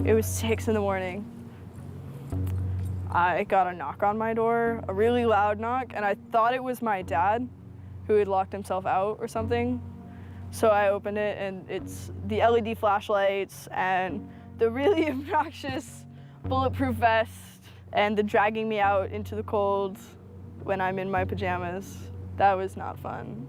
It was 6 in the morning. I got a knock on my door, a really loud knock, and I thought it was my dad who had locked himself out or something. So I opened it, and it's the LED flashlights and the really obnoxious bulletproof vest and the dragging me out into the cold when I'm in my pajamas. That was not fun.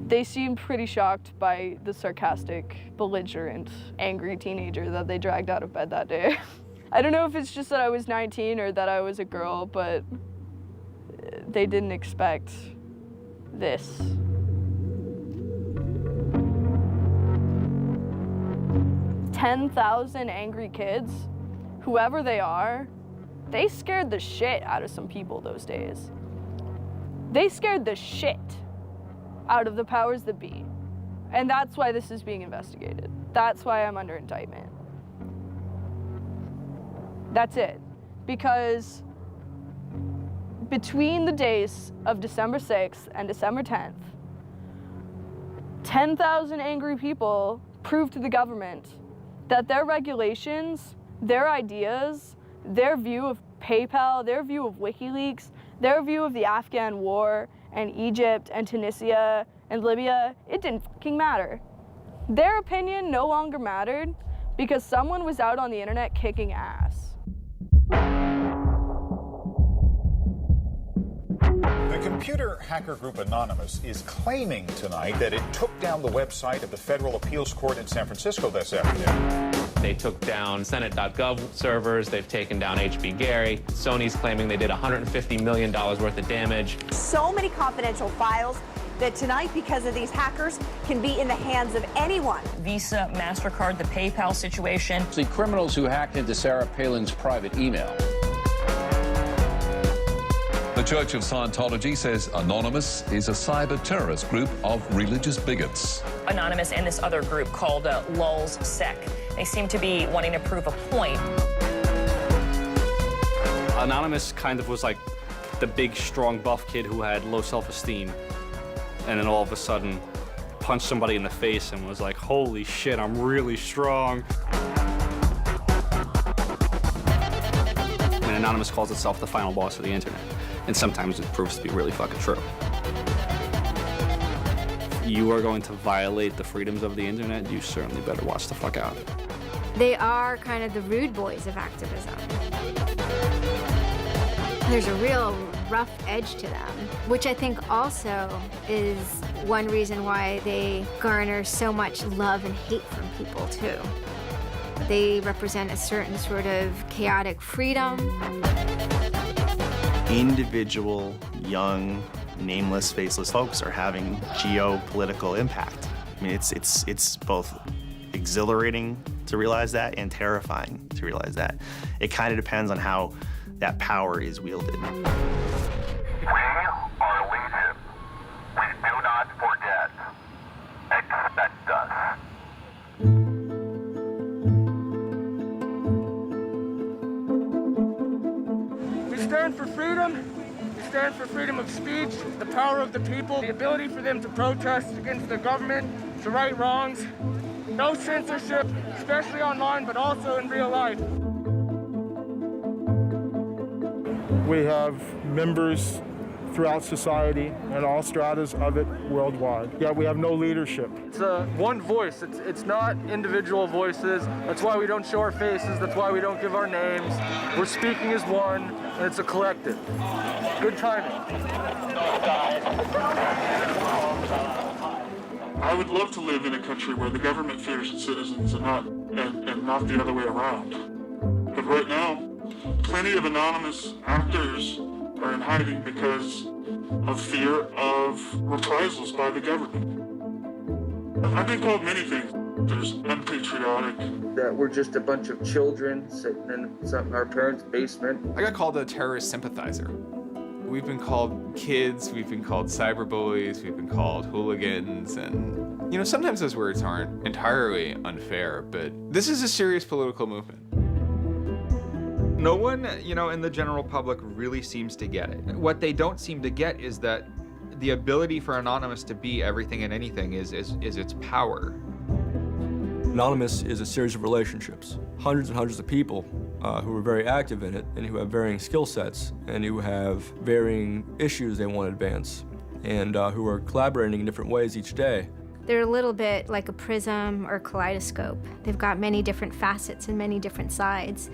They seemed pretty shocked by the sarcastic, belligerent, angry teenager that they dragged out of bed that day. I don't know if it's just that I was 19 or that I was a girl, but they didn't expect this. "10,000 angry kids, whoever they are, they scared the shit out of some people those days. They scared the shit out of the powers that be. And that's why this is being investigated. That's why I'm under indictment. That's it. Because between the days of December 6th and December 10th, 10,000 angry people proved to the government that their regulations, their ideas, their view of PayPal, their view of WikiLeaks, their view of the Afghan war and Egypt and Tunisia and Libya, it didn't fucking matter. Their opinion no longer mattered because someone was out on the internet kicking ass. The computer hacker group Anonymous is claiming tonight that it took down the website of the Federal Appeals Court in San Francisco this afternoon. They took down Senate.gov servers, they've taken down HB Gary. Sony's claiming they did $150 million worth of damage. So many confidential files that tonight, because of these hackers, can be in the hands of anyone. Visa, MasterCard, the PayPal situation. The criminals who hacked into Sarah Palin's private email. The Church of Scientology says Anonymous is a cyber terrorist group of religious bigots. Anonymous and this other group called Lulz Sec. They seem to be wanting to prove a point. Anonymous kind of was like the big, strong, buff kid who had low self-esteem. And then all of a sudden punched somebody in the face and was like, holy shit, I'm really strong. And Anonymous calls itself the final boss of the internet. And sometimes it proves to be really fucking true. If you are going to violate the freedoms of the internet, you certainly better watch the fuck out. They are kind of the rude boys of activism. There's a real rough edge to them, which I think also is one reason why they garner so much love and hate from people, too. They represent a certain sort of chaotic freedom. Individual, young, nameless, faceless folks are having geopolitical impact. I mean, it's both exhilarating to realize that and terrifying to realize that. It kind of depends on how that power is wielded. We are legion. We do not forget. Expect us. We stand for freedom. We stand for freedom of speech, the power of the people, the ability for them to protest against the government, to right wrongs. No censorship, especially online, but also in real life. We have members throughout society and all stratas of it worldwide. Yet we have no leadership. It's one voice. It's not individual voices. That's why we don't show our faces. That's why we don't give our names. We're speaking as one, and it's a collective. Good timing. I would love to live in a country where the government fears its citizens and not the other way around. But right now, plenty of anonymous actors are in hiding because of fear of reprisals by the government. I've been called many things. There's unpatriotic. That we're just a bunch of children sitting in our parents' basement. I got called a terrorist sympathizer. We've been called kids, we've been called cyberbullies, we've been called hooligans, and, you know, sometimes those words aren't entirely unfair, but this is a serious political movement. No one, you know, in the general public really seems to get it. What they don't seem to get is that the ability for Anonymous to be everything and anything is its power. Anonymous is a series of relationships. Hundreds and hundreds of people who are very active in it and who have varying skill sets and who have varying issues they want to advance and who are collaborating in different ways each day. They're a little bit like a prism or kaleidoscope. They've got many different facets and many different sides.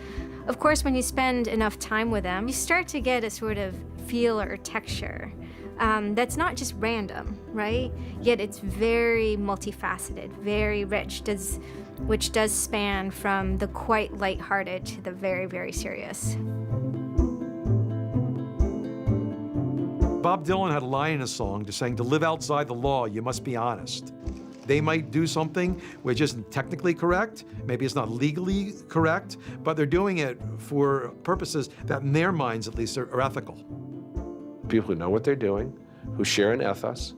Of course, when you spend enough time with them, you start to get a sort of feel or texture that's not just random, right? Yet it's very multifaceted, very rich, which does span from the quite lighthearted to the very, very serious. Bob Dylan had a line in a song just saying, to live outside the law, you must be honest. They might do something which isn't technically correct, maybe it's not legally correct, but they're doing it for purposes that in their minds at least are ethical. People who know what they're doing, who share an ethos,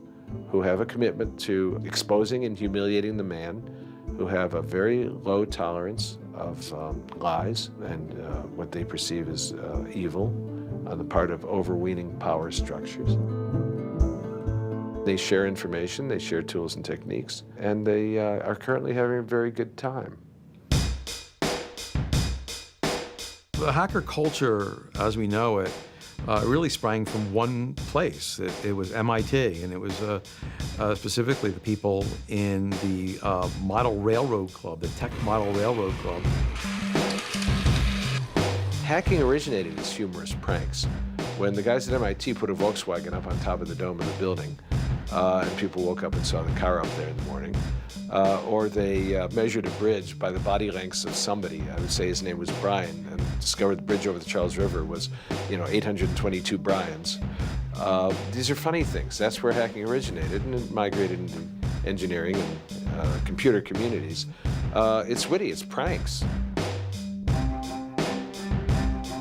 who have a commitment to exposing and humiliating the man, who have a very low tolerance of lies and what they perceive as evil on the part of overweening power structures. They share information, they share tools and techniques, and they are currently having a very good time. The hacker culture, as we know it, really sprang from one place. It was MIT, and it was specifically the people in the Model Railroad Club, the Tech Model Railroad Club. Hacking originated as humorous pranks. When the guys at MIT put a Volkswagen up on top of the dome of the building, and people woke up and saw the car up there in the morning, or they measured a bridge by the body lengths of somebody. I would say his name was Brian, and discovered the bridge over the Charles River was, 822 Brians. These are funny things. That's where hacking originated, and it migrated into engineering and computer communities. It's witty, it's pranks.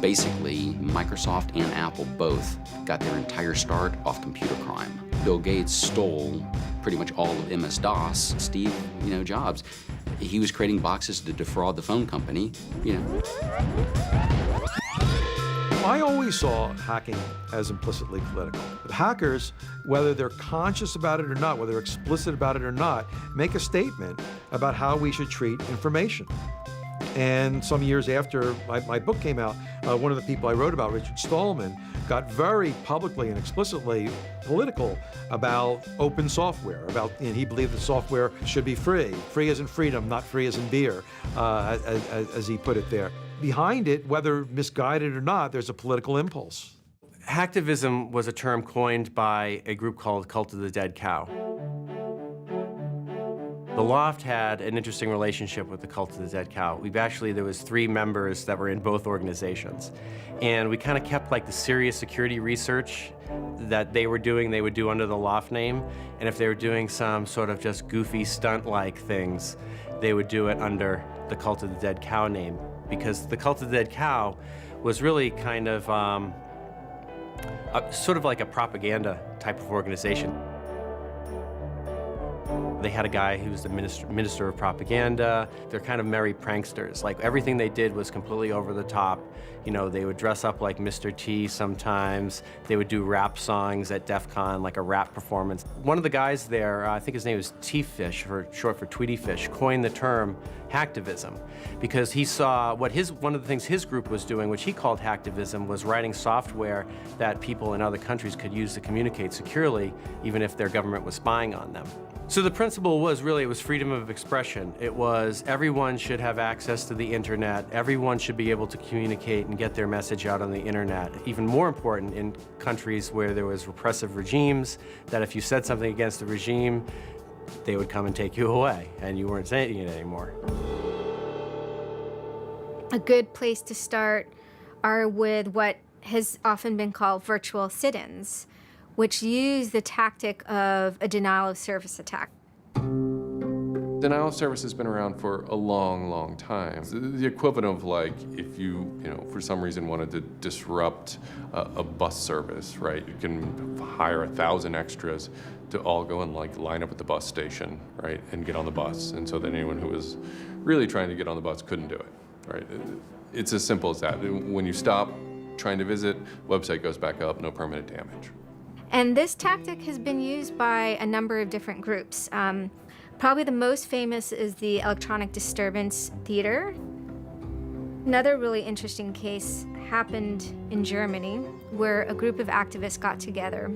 Basically, Microsoft and Apple both got their entire start off computer crime. Bill Gates stole pretty much all of MS-DOS. Steve, Jobs, he was creating boxes to defraud the phone company, I always saw hacking as implicitly political. Hackers, whether they're conscious about it or not, whether they're explicit about it or not, make a statement about how we should treat information. And some years after my book came out, one of the people I wrote about, Richard Stallman, got very publicly and explicitly political about open software, and he believed that software should be free. Free as in freedom, not free as in beer, as he put it there. Behind it, whether misguided or not, there's a political impulse. Hacktivism was a term coined by a group called Cult of the Dead Cow. The Loft had an interesting relationship with the Cult of the Dead Cow. There was 3 members that were in both organizations. And we kind of kept like the serious security research that they would do under the Loft name. And if they were doing some sort of just goofy stunt-like things, they would do it under the Cult of the Dead Cow name. Because the Cult of the Dead Cow was really kind of sort of like a propaganda type of organization. They had a guy who was the minister of propaganda. They're kind of merry pranksters. Like everything they did was completely over the top. They would dress up like Mr. T sometimes. They would do rap songs at DEF CON, like a rap performance. One of the guys there, I think his name was T-Fish, short for Tweety Fish, coined the term hacktivism because he saw one of the things his group was doing, which he called hacktivism, was writing software that people in other countries could use to communicate securely, even if their government was spying on them. So the principle was really, it was freedom of expression. It was everyone should have access to the internet. Everyone should be able to communicate and get their message out on the internet. Even more important in countries where there was repressive regimes, that if you said something against the regime, they would come and take you away and you weren't saying it anymore. A good place to start are with what has often been called virtual sit-ins, which use the tactic of a denial of service attack. Denial of service has been around for a long, long time. The equivalent of like if you for some reason wanted to disrupt a bus service, right? You can hire 1,000 extras to all go and like line up at the bus station, right, and get on the bus. And so that anyone who was really trying to get on the bus couldn't do it, right? It's as simple as that. When you stop trying to visit, website goes back up, no permanent damage. And this tactic has been used by a number of different groups. Probably the most famous is the Electronic Disturbance Theater. Another really interesting case happened in Germany, where a group of activists got together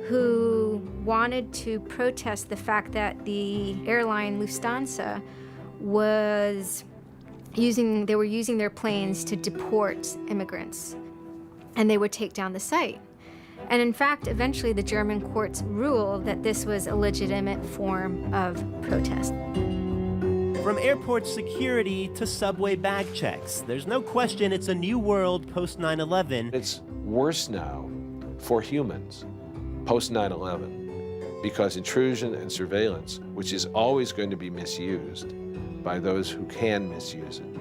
who wanted to protest the fact that the airline Lufthansa were using their planes to deport immigrants, and they would take down the site. And in fact, eventually the German courts ruled that this was a legitimate form of protest. From airport security to subway bag checks, there's no question it's a new world post 9/11. It's worse now for humans post 9/11 because intrusion and surveillance, which is always going to be misused by those who can misuse it,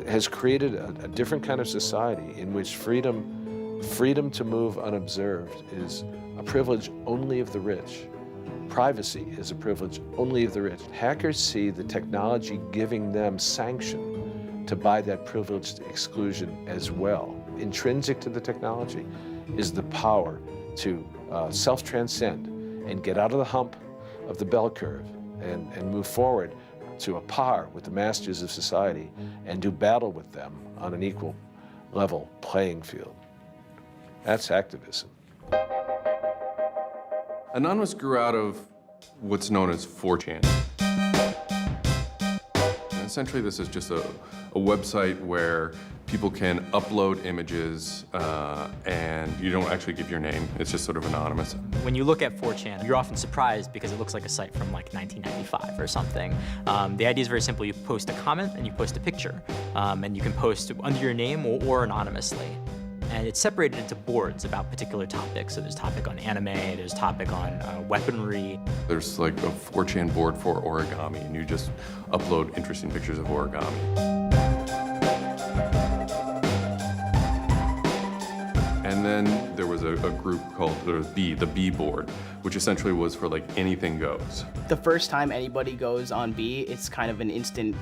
has created a different kind of society in which freedom to move unobserved is a privilege only of the rich. Privacy is a privilege only of the rich. Hackers see the technology giving them sanction to buy that privileged exclusion as well. Intrinsic to the technology is the power to self-transcend and get out of the hump of the bell curve and move forward to a par with the masters of society and do battle with them on an equal level playing field. That's activism. Anonymous grew out of what's known as 4chan. And essentially, this is just a website where people can upload images and you don't actually give your name. It's just sort of anonymous. When you look at 4chan, you're often surprised because it looks like a site from like 1995 or something. The idea is very simple. You post a comment and you post a picture. And you can post under your name or anonymously. And it's separated into boards about particular topics. So there's topic on anime, there's topic on weaponry. There's like a 4chan board for origami, and you just upload interesting pictures of origami. And then there was a group called the B board, which essentially was for like anything goes. The first time anybody goes on B, it's kind of an instant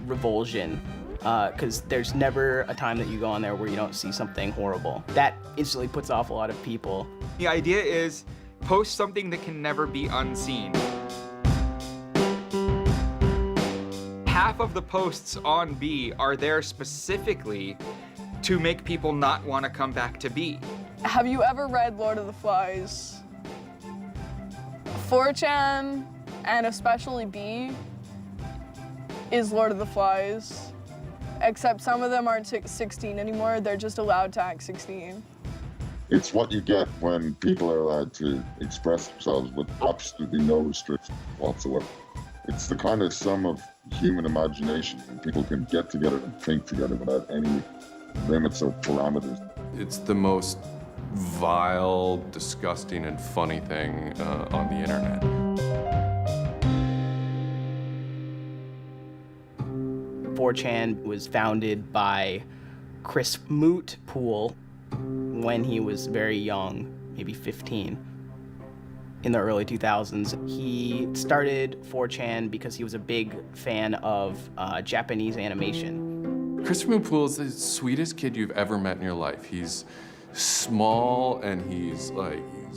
revulsion. Because there's never a time that you go on there where you don't see something horrible. That instantly puts off a lot of people. The idea is post something that can never be unseen. Half of the posts on B are there specifically to make people not want to come back to B. Have you ever read Lord of the Flies? 4chan, and especially B, is Lord of the Flies. Except some of them aren't 16 anymore, they're just allowed to act 16. It's what you get when people are allowed to express themselves with absolutely no restrictions whatsoever. It's the kind of sum of human imagination when people can get together and think together without any limits or parameters. It's the most vile, disgusting, and funny thing on the internet. 4chan was founded by Chris Mootpool when he was very young, maybe 15, in the early 2000s. He started 4chan because he was a big fan of Japanese animation. Chris Mootpool is the sweetest kid you've ever met in your life. He's small and he's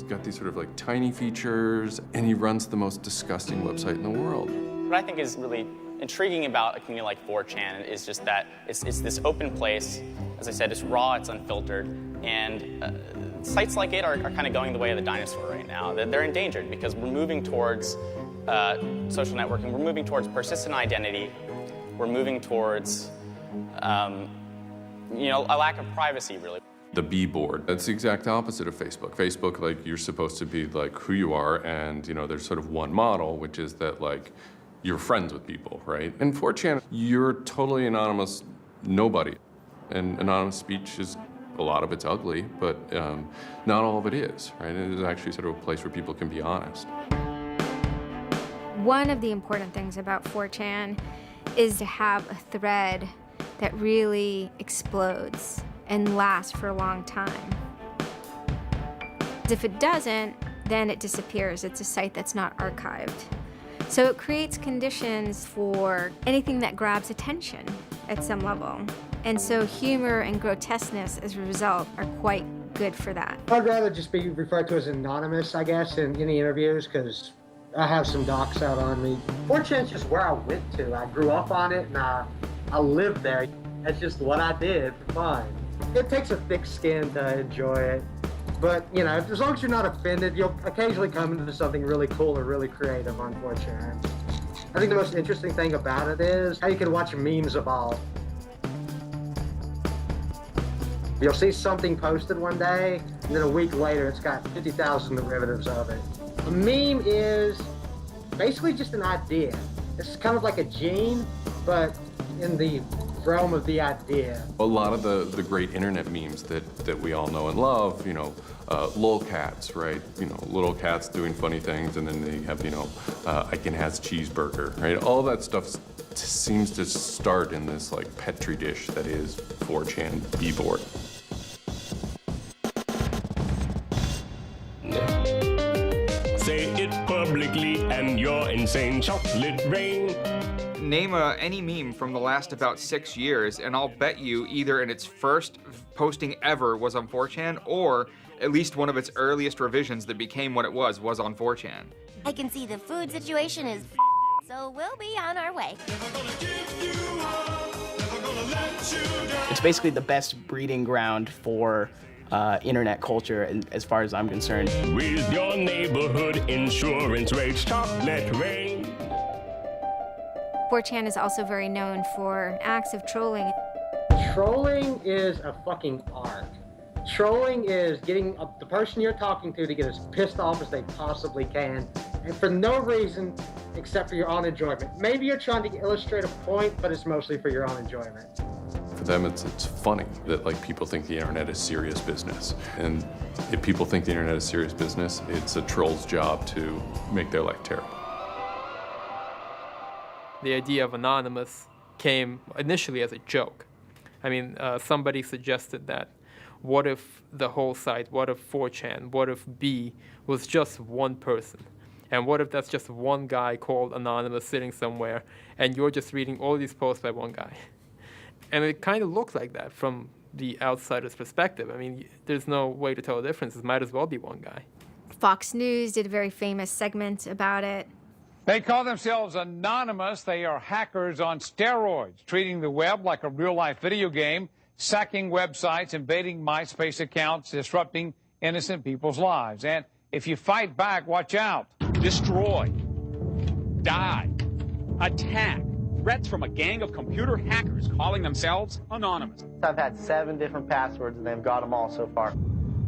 got these sort of like tiny features, and he runs the most disgusting website in the world. What I think is really intriguing about a community like 4chan is just that it's this open place. As I said, it's raw, it's unfiltered, and sites like it are kind of going the way of the dinosaur right now. They're endangered because we're moving towards social networking, we're moving towards persistent identity, we're moving towards a lack of privacy, really. The B board, that's the exact opposite of Facebook. Facebook, like, you're supposed to be like who you are, and there's sort of one model, which is that like you're friends with people, right? In 4chan, you're totally anonymous nobody. And anonymous speech is, a lot of it's ugly, but not all of it is, right? It is actually sort of a place where people can be honest. One of the important things about 4chan is to have a thread that really explodes and lasts for a long time. If it doesn't, then it disappears. It's a site that's not archived. So it creates conditions for anything that grabs attention at some level. And so humor and grotesqueness as a result are quite good for that. I'd rather just be referred to as anonymous, I guess, in any interviews, because I have some docs out on me. 4chan's just where I went to. I grew up on it and I lived there. That's just what I did for fun. It takes a thick skin to enjoy it. But, you know, as long as you're not offended, you'll occasionally come into something really cool or really creative on 4chan. I think the most interesting thing about it is how you can watch memes evolve. You'll see something posted one day, and then a week later, it's got 50,000 derivatives of it. A meme is basically just an idea. It's kind of like a gene, but in the realm of the idea. A lot of the great internet memes that we all know and love, you know, lolcats, right? You know, little cats doing funny things, and then they have, you know, Icon has cheeseburger, right? All that stuff seems to start in this like petri dish that is 4chan b-board. Say it publicly and your insane chocolate rain. Name any meme from the last about 6 years, and I'll bet you either in its first posting ever was on 4chan, or at least one of its earliest revisions that became what it was on 4chan. I can see the food situation is so we'll be on our way. It's basically the best breeding ground for internet culture, as far as I'm concerned. With your neighborhood insurance rates, chocolate rain. 4chan is also very known for acts of trolling. Trolling is a fucking art. Trolling is getting the person you're talking to get as pissed off as they possibly can, and for no reason except for your own enjoyment. Maybe you're trying to illustrate a point, but it's mostly for your own enjoyment. For them, it's funny that like people think the internet is serious business. And if people think the internet is serious business, it's a troll's job to make their life terrible. The idea of Anonymous came initially as a joke. I mean, somebody suggested that, what if the whole site, what if 4chan, what if B was just one person? And what if that's just one guy called Anonymous sitting somewhere, and you're just reading all these posts by one guy? And it kind of looked like that from the outsider's perspective. I mean, there's no way to tell the difference. It might as well be one guy. Fox News did a very famous segment about it. They call themselves Anonymous. They are hackers on steroids, treating the web like a real-life video game, sacking websites, invading MySpace accounts, disrupting innocent people's lives. And if you fight back, watch out. Destroy. Die. Attack. Threats from a gang of computer hackers calling themselves Anonymous. I've had 7 different passwords and they've got them all so far.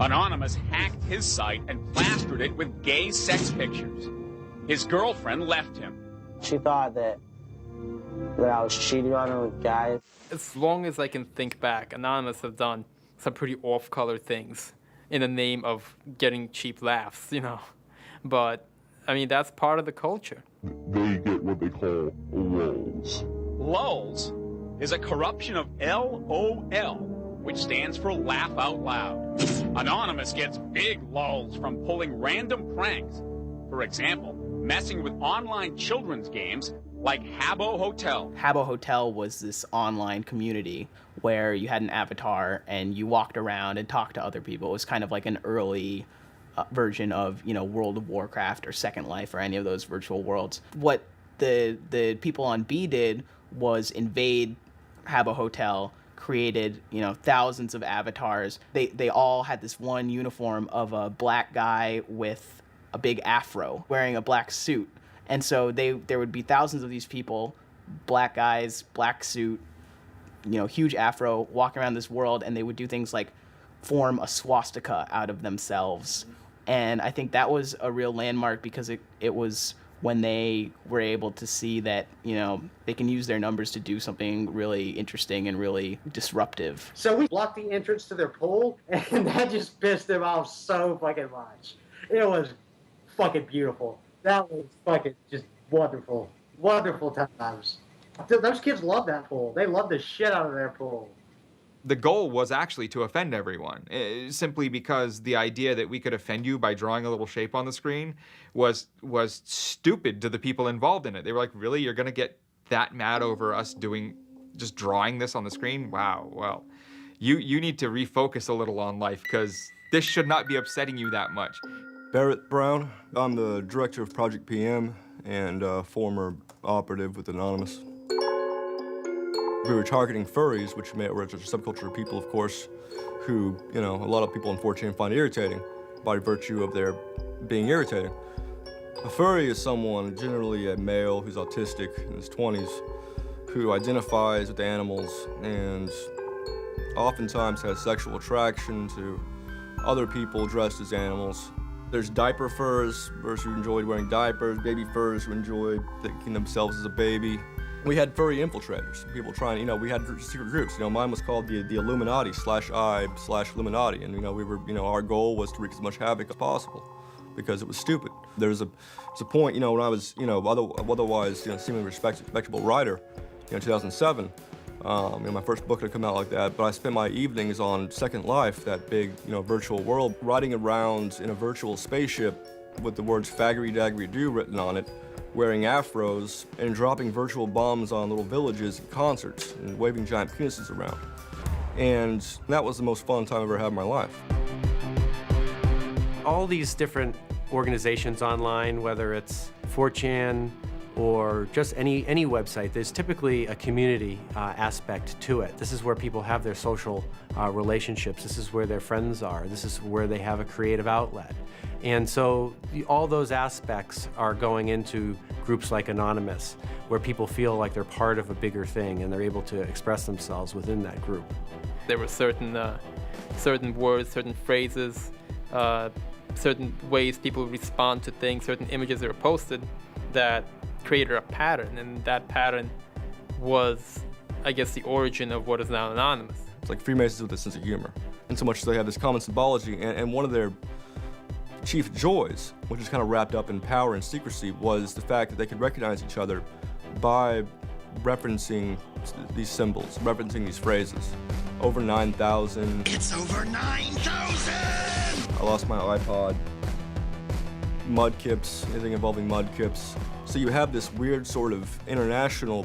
Anonymous hacked his site and plastered it with gay sex pictures. His girlfriend left him. She thought that I was cheating on her with guys. As long as I can think back, Anonymous have done some pretty off-color things in the name of getting cheap laughs, you know. But, I mean, that's part of the culture. They get what they call lulz. Lulz is a corruption of LOL, which stands for laugh out loud. Anonymous gets big lulz from pulling random pranks. For example, messing with online children's games like Habbo Hotel. Habbo Hotel was this online community where you had an avatar and you walked around and talked to other people. It was kind of like an early version of, you know, World of Warcraft or Second Life or any of those virtual worlds. What the people on B did was invade Habbo Hotel, created, you know, thousands of avatars. They all had this one uniform of a black guy with a big afro wearing a black suit. And so there would be thousands of these people, black guys, black suit, you know, huge afro, walking around this world, and they would do things like form a swastika out of themselves. And I think that was a real landmark because it was when they were able to see that, you know, they can use their numbers to do something really interesting and really disruptive. So we blocked the entrance to their pool, and that just pissed them off so fucking much. It was fucking beautiful. That was fucking just wonderful. Wonderful times. Those kids love that pool. They love the shit out of their pool. The goal was actually to offend everyone, simply because the idea that we could offend you by drawing a little shape on the screen was stupid to the people involved in it. They were like, really? You're going to get that mad over us just drawing this on the screen? Wow, well, you need to refocus a little on life because this should not be upsetting you that much. Barrett Brown. I'm the director of Project PM and former operative with Anonymous. We were targeting furries, which were a subculture of people, of course, who, a lot of people on 4chan find irritating by virtue of their being irritating. A furry is someone, generally a male who's autistic in his 20s, who identifies with animals and oftentimes has sexual attraction to other people dressed as animals. There's diaper furs, furs who enjoyed wearing diapers, baby furs who enjoyed thinking themselves as a baby. We had furry infiltrators, people trying, we had secret groups. Mine was called the Illuminati /I/Illuminati, and we were, our goal was to wreak as much havoc as possible because it was stupid. There's a point, when I was, otherwise, seemingly respectable writer, 2007. My first book had come out like that, but I spent my evenings on Second Life, that big, virtual world, riding around in a virtual spaceship with the words faggery daggery do written on it, wearing afros, and dropping virtual bombs on little villages and concerts, and waving giant penises around. And that was the most fun time I've ever had in my life. All these different organizations online, whether it's 4chan, or just any website, there's typically a community aspect to it. This is where people have their social relationships. This is where their friends are. This is where they have a creative outlet. And so all those aspects are going into groups like Anonymous, where people feel like they're part of a bigger thing and they're able to express themselves within that group. There were certain words, certain phrases, certain ways people respond to things, certain images that were posted that created a pattern, and that pattern was, I guess, the origin of what is now Anonymous. It's like Freemasons with a sense of humor. And so much as they have this common symbology, and one of their chief joys, which is kind of wrapped up in power and secrecy, was the fact that they could recognize each other by referencing these symbols, referencing these phrases. Over 9,000. It's over 9,000! I lost my iPod. Mudkips, anything involving mudkips. So you have this weird sort of international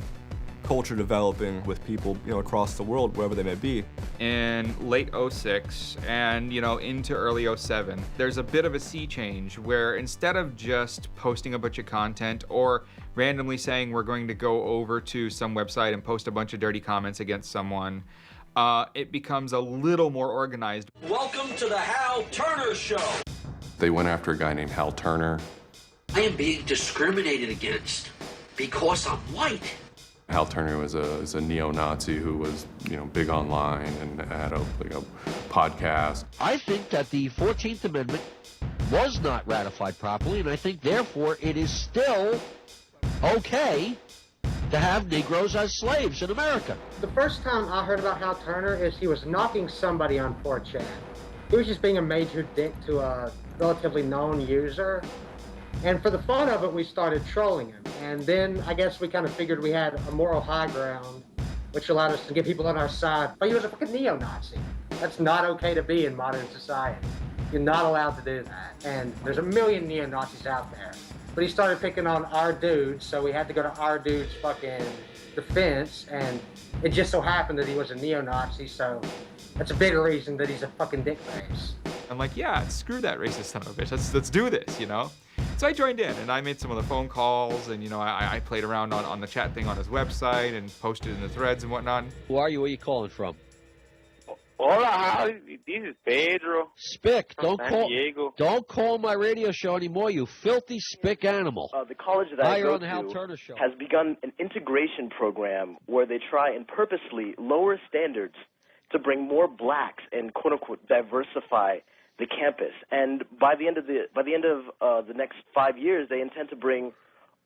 culture developing with people, across the world, wherever they may be. In late 06 and, into early 07, there's a bit of a sea change where instead of just posting a bunch of content or randomly saying we're going to go over to some website and post a bunch of dirty comments against someone, it becomes a little more organized. Welcome to the Hal Turner Show. They went after a guy named Hal Turner. I am being discriminated against because I'm white. Hal Turner was a neo-Nazi who was, big online and had a podcast. I think that the 14th Amendment was not ratified properly, and I think, therefore, it is still okay to have Negroes as slaves in America. The first time I heard about Hal Turner is he was knocking somebody on 4chan. He was just being a major dick to a relatively known user. And for the fun of it, we started trolling him. And then I guess we kind of figured we had a moral high ground, which allowed us to get people on our side. But he was a fucking neo-Nazi. That's not okay to be in modern society. You're not allowed to do that. And there's a million neo-Nazis out there. But he started picking on our dudes, so we had to go to our dude's fucking defense. And it just so happened that he was a neo-Nazi, so that's a bigger reason that he's a fucking dickface. I'm like, yeah, screw that racist son of a bitch. Let's do this, So I joined in, and I made some of the phone calls, and, I played around on the chat thing on his website and posted in the threads and whatnot. Who are you? Where are you calling from? Hola, this is Pedro. Spick, Diego. Don't call my radio show anymore, you filthy spick animal. The college that I go on the Hal to Turner show. has begun an integration program where they try and purposely lower standards to bring more blacks and quote unquote diversify the campus. And by the end of the next 5 years, they intend to bring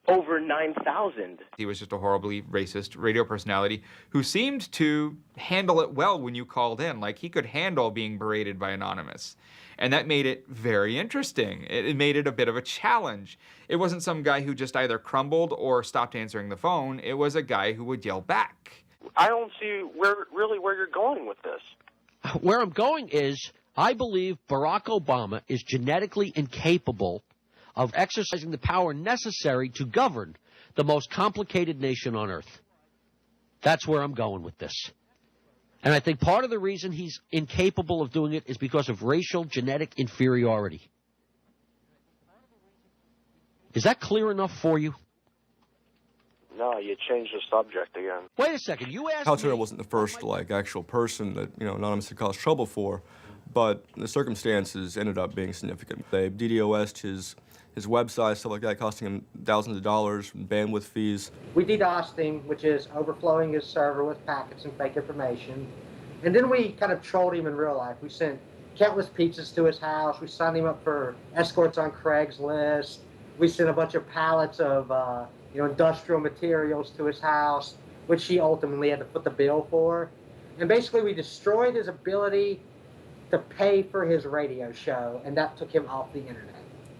over 9,000. He was just a horribly racist radio personality who seemed to handle it well when you called in. Like, he could handle being berated by Anonymous. And that made it very interesting. It made it a bit of a challenge. It wasn't some guy who just either crumbled or stopped answering the phone. It was a guy who would yell back. I don't see where you're going with this. Where I'm going is, I believe Barack Obama is genetically incapable of exercising the power necessary to govern the most complicated nation on earth. That's where I'm going with this. And I think part of the reason he's incapable of doing it is because of racial genetic inferiority. Is that clear enough for you? No, you changed the subject again. Wait a second, you asked Hal Turner me... wasn't the first, like, actual person that, Anonymous had caused trouble for, but the circumstances ended up being significant. They DDoS'd his website, stuff like that, costing him thousands of dollars, bandwidth fees. We DDoSed him, which is overflowing his server with packets and fake information. And then we kind of trolled him in real life. We sent countless pizzas to his house. We signed him up for escorts on Craigslist. We sent a bunch of pallets of industrial materials to his house, which he ultimately had to foot the bill for. And basically we destroyed his ability to pay for his radio show, and that took him off the internet.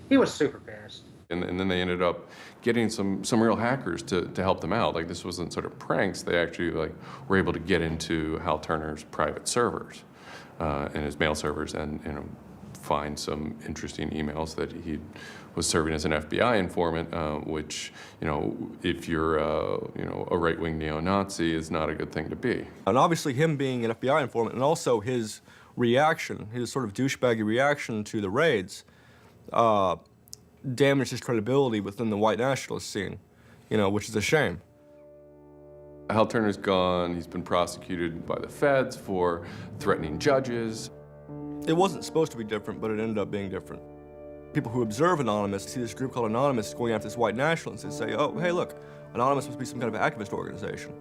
He was super pissed. And then they ended up getting some real hackers to help them out. Like, this wasn't sort of pranks. They actually were able to get into Hal Turner's private servers and his mail servers and find some interesting emails that he was serving as an FBI informant, which, if you're a right-wing neo-Nazi, is not a good thing to be. And obviously him being an FBI informant, and also his reaction, his sort of douchebaggy reaction to the raids, damaged his credibility within the white nationalist scene, which is a shame. Hal Turner's gone. He's been prosecuted by the feds for threatening judges. It wasn't supposed to be different, but it ended up being different. People who observe Anonymous see this group called Anonymous going after this white nationalist and say, oh, hey, look, Anonymous must be some kind of activist organization.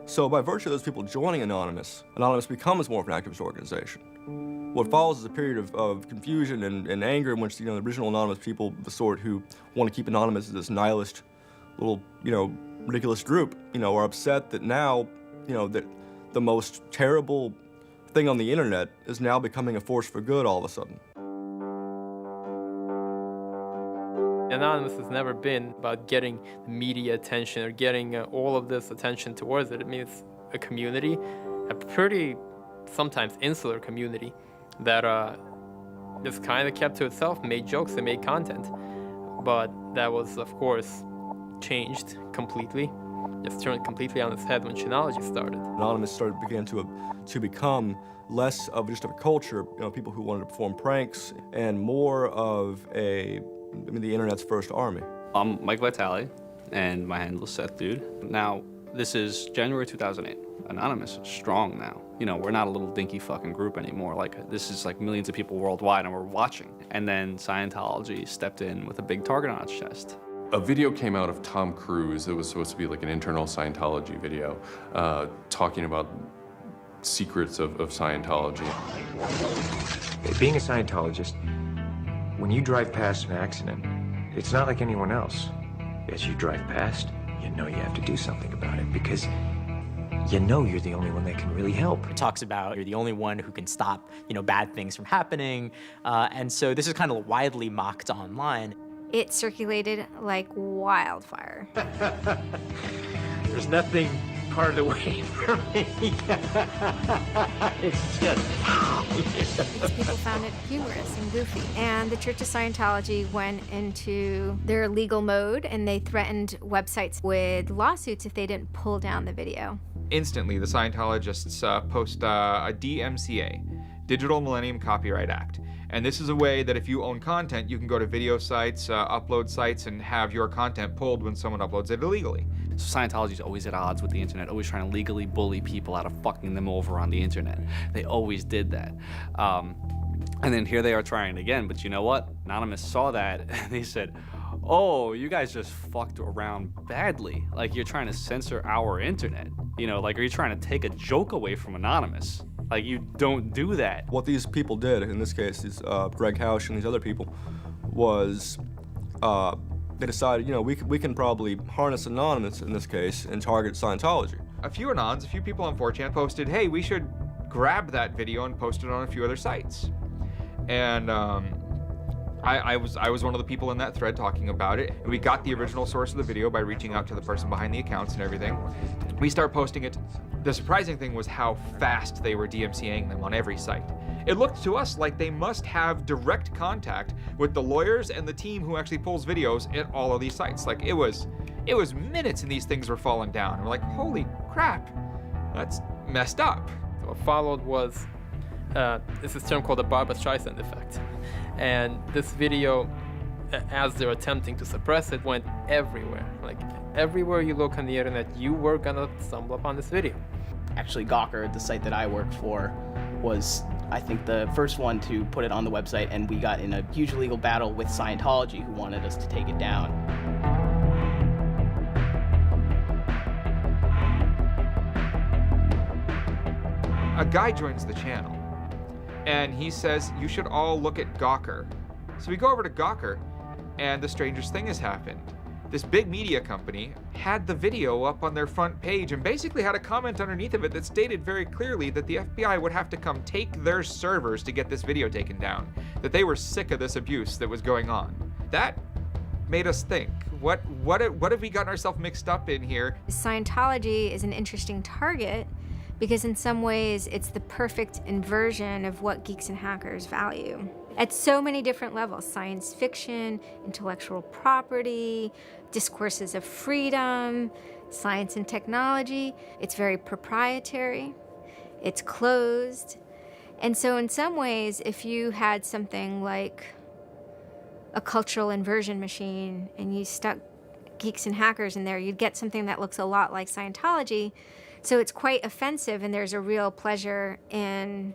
So by virtue of those people joining Anonymous, Anonymous becomes more of an activist organization. What follows is a period of confusion and anger in which the original Anonymous people, the sort who want to keep Anonymous as this nihilist little, ridiculous group, are upset that now, that the most terrible thing on the internet is now becoming a force for good all of a sudden. Anonymous has never been about getting media attention or getting all of this attention towards it. It means a community, a pretty sometimes insular community that just kind of kept to itself, made jokes and made content. But that was, of course, changed completely. Just turned completely on its head when Chinology started. Anonymous began to become less of just a culture, people who wanted to perform pranks, and more of the internet's first army. I'm Mike Vitale, and my handle is Seth Dude. Now, this is January 2008. Anonymous is strong now. We're not a little dinky fucking group anymore. This is millions of people worldwide, and we're watching. And then Scientology stepped in with a big target on its chest. A video came out of Tom Cruise. It was supposed to be like an internal Scientology video, talking about secrets of Scientology. Being a Scientologist, when you drive past an accident, it's not like anyone else. As you drive past, you know you have to do something about it because you know you're the only one that can really help. It talks about you're the only one who can stop, bad things from happening. And so this is kind of widely mocked online. It circulated like wildfire. There's nothing part of the way for me. It's just... People found it humorous and goofy. And the Church of Scientology went into their legal mode, and they threatened websites with lawsuits if they didn't pull down the video. Instantly, the Scientologists post a DMCA, Digital Millennium Copyright Act. And this is a way that if you own content, you can go to video sites, upload sites, and have your content pulled when someone uploads it illegally. So Scientology's always at odds with the internet, always trying to legally bully people out of fucking them over on the internet. They always did that. And then here they are trying again, but you know what? Anonymous saw that, and they said, oh, you guys just fucked around badly. You're trying to censor our internet. Are you trying to take a joke away from Anonymous? You don't do that. What these people did, in this case, these Greg Hausch and these other people, was they decided, we can probably harness Anonymous in this case and target Scientology. A few Anons, a few people on 4chan posted, hey, we should grab that video and post it on a few other sites. And I was one of the people in that thread talking about it. And we got the original source of the video by reaching out to the person behind the accounts and everything. We start posting it. The surprising thing was how fast they were DMCAing them on every site. It looked to us like they must have direct contact with the lawyers and the team who actually pulls videos at all of these sites. It was minutes and these things were falling down. And we're like, holy crap, that's messed up. What followed was this term called the Barbra Streisand effect. And this video as they're attempting to suppress it, went everywhere. Like, everywhere you look on the internet, you were gonna stumble upon this video. Actually, Gawker, the site that I work for, was, I think, the first one to put it on the website, and we got in a huge legal battle with Scientology, who wanted us to take it down. A guy joins the channel, and he says, you should all look at Gawker. So we go over to Gawker, and the strangest thing has happened. This big media company had the video up on their front page and basically had a comment underneath of it that stated very clearly that the FBI would have to come take their servers to get this video taken down, that they were sick of this abuse that was going on. That made us think, what have we gotten ourselves mixed up in here? Scientology is an interesting target because in some ways it's the perfect inversion of what geeks and hackers value. At so many different levels: science fiction, intellectual property, discourses of freedom, science and technology. It's very proprietary, it's closed. And so in some ways, if you had something like a cultural inversion machine and you stuck geeks and hackers in there, you'd get something that looks a lot like Scientology. So it's quite offensive, and there's a real pleasure in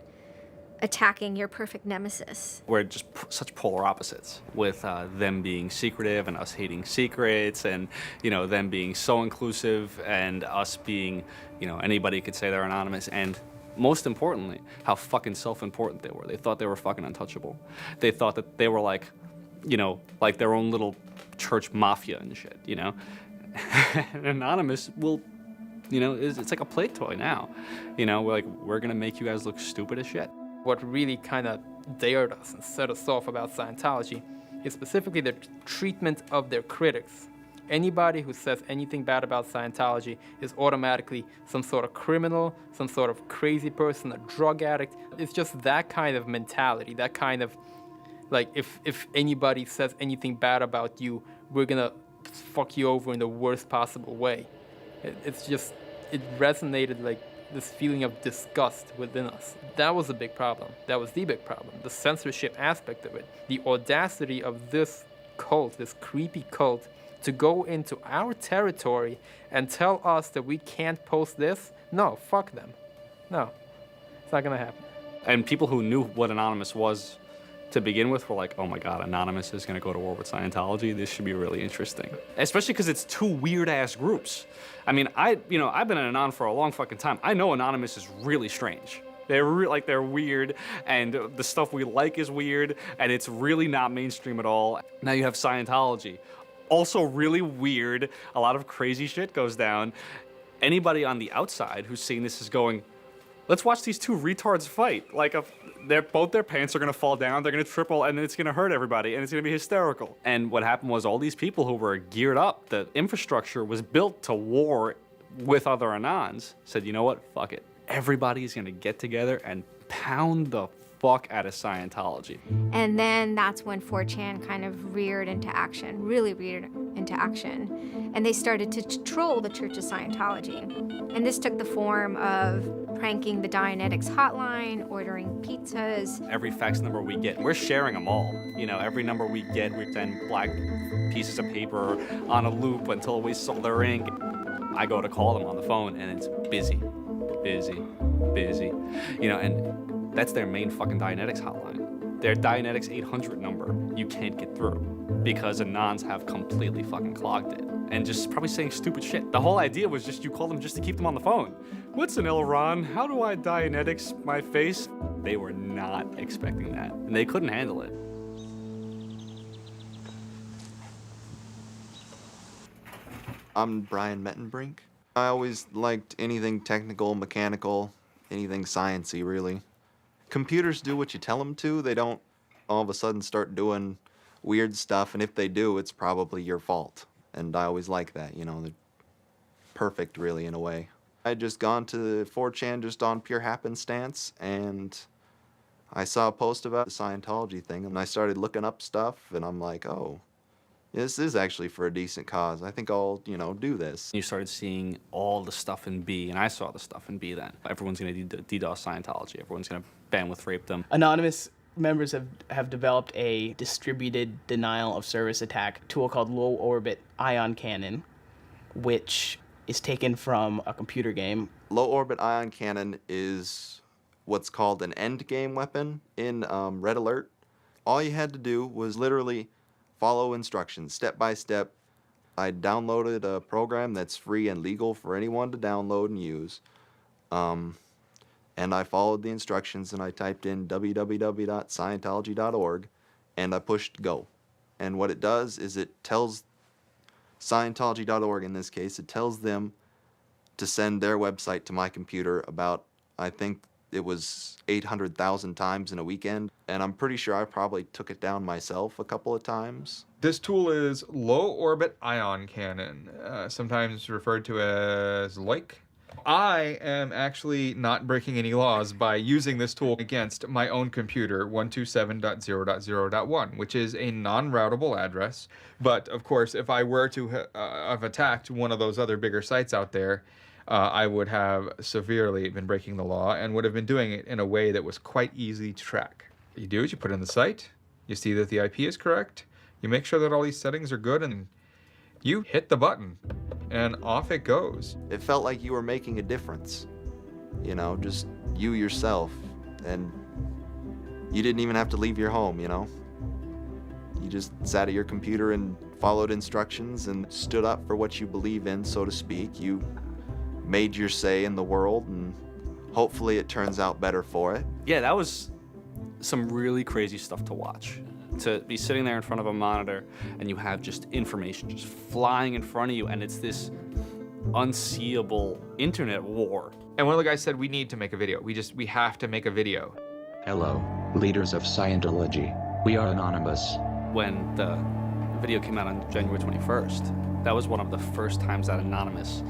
attacking your perfect nemesis. We're just such polar opposites, with them being secretive and us hating secrets, and them being so inclusive and us being, anybody could say they're anonymous, and most importantly, how fucking self-important they were. They thought they were fucking untouchable. They thought that they were like their own little church mafia and shit, And Anonymous will, it's like a play toy now. We're gonna make you guys look stupid as shit. What really kind of dared us and set us off about Scientology is specifically the treatment of their critics. Anybody who says anything bad about Scientology is automatically some sort of criminal, some sort of crazy person, a drug addict. It's just that kind of mentality, that kind of, like, if anybody says anything bad about you, we're gonna fuck you over in the worst possible way. It resonated like this feeling of disgust within us. That was a big problem. That was the big problem. The censorship aspect of it. The audacity of this cult, this creepy cult, to go into our territory and tell us that we can't post this? No, fuck them. No, it's not gonna happen. And people who knew what Anonymous was to begin with were like, oh my God, Anonymous is gonna go to war with Scientology. This should be really interesting. Especially because it's two weird ass groups. I mean, I've been an Anon for a long fucking time. I know Anonymous is really strange. They're weird, and the stuff we like is weird, and it's really not mainstream at all. Now you have Scientology, also really weird. A lot of crazy shit goes down. Anybody on the outside who's seeing this is going, let's watch these two retards fight. Like, both their pants are gonna fall down, they're gonna triple, and it's gonna hurt everybody, and it's gonna be hysterical. And what happened was all these people who were geared up, the infrastructure was built to war with other Anons, said, you know what, fuck it. Everybody's gonna get together and pound the fuck out of Scientology. And then that's when 4chan kind of reared into action, really reared into action. And they started to troll the Church of Scientology. And this took the form of pranking the Dianetics hotline, ordering pizzas. Every fax number we get, we're sharing them all. Every number we get, we send black pieces of paper on a loop until we sold their ink. I go to call them on the phone and it's busy. And that's their main fucking Dianetics hotline. Their Dianetics 800 number, you can't get through because Anons have completely fucking clogged it and just probably saying stupid shit. The whole idea was just you call them just to keep them on the phone. What's an Elron? How do I Dianetics my face? They were not expecting that, and they couldn't handle it. I'm Brian Mettenbrink. I always liked anything technical, mechanical, anything sciencey, really. Computers do what you tell them to. They don't all of a sudden start doing weird stuff, and if they do, it's probably your fault. And I always like that, they're perfect, really, in a way. I had just gone to 4chan just on pure happenstance, and I saw a post about the Scientology thing, and I started looking up stuff, and I'm like, oh, this is actually for a decent cause. I think I'll, do this. You started seeing all the stuff in B, and I saw the stuff in B then. Everyone's gonna DDoS Scientology. Everyone's gonna bandwidth rape them. Anonymous Members have developed a distributed denial of service attack tool called low orbit ion cannon, which is taken from a computer game. Low orbit ion cannon is what's called an end game weapon in Red Alert. All you had to do was literally follow instructions step by step. I downloaded a program that's free and legal for anyone to download and use. And I followed the instructions and I typed in www.scientology.org and I pushed go. And what it does is it tells Scientology.org, in this case, it tells them to send their website to my computer about, I think it was 800,000 times in a weekend. And I'm pretty sure I probably took it down myself a couple of times. This tool is low orbit ion cannon, sometimes referred to as LOIC. I am actually not breaking any laws by using this tool against my own computer, 127.0.0.1, which is a non-routable address. But of course, if I were to have attacked one of those other bigger sites out there, I would have severely been breaking the law and would have been doing it in a way that was quite easy to track. What you do is you put in the site, you see that the IP is correct, you make sure that all these settings are good, and you hit the button, and off it goes. It felt like you were making a difference. You know, just you yourself, and you didn't even have to leave your home, you know? You just sat at your computer and followed instructions and stood up for what you believe in, so to speak. You made your say in the world, and hopefully it turns out better for it. Yeah, that was some really crazy stuff to watch. To be sitting there in front of a monitor and you have just information just flying in front of you, and it's this unseeable internet war. And one of the guys said, we need to make a video. We have to make a video. Hello, leaders of Scientology. We are Anonymous. When the video came out on January 21st, that was one of the first times that Anonymous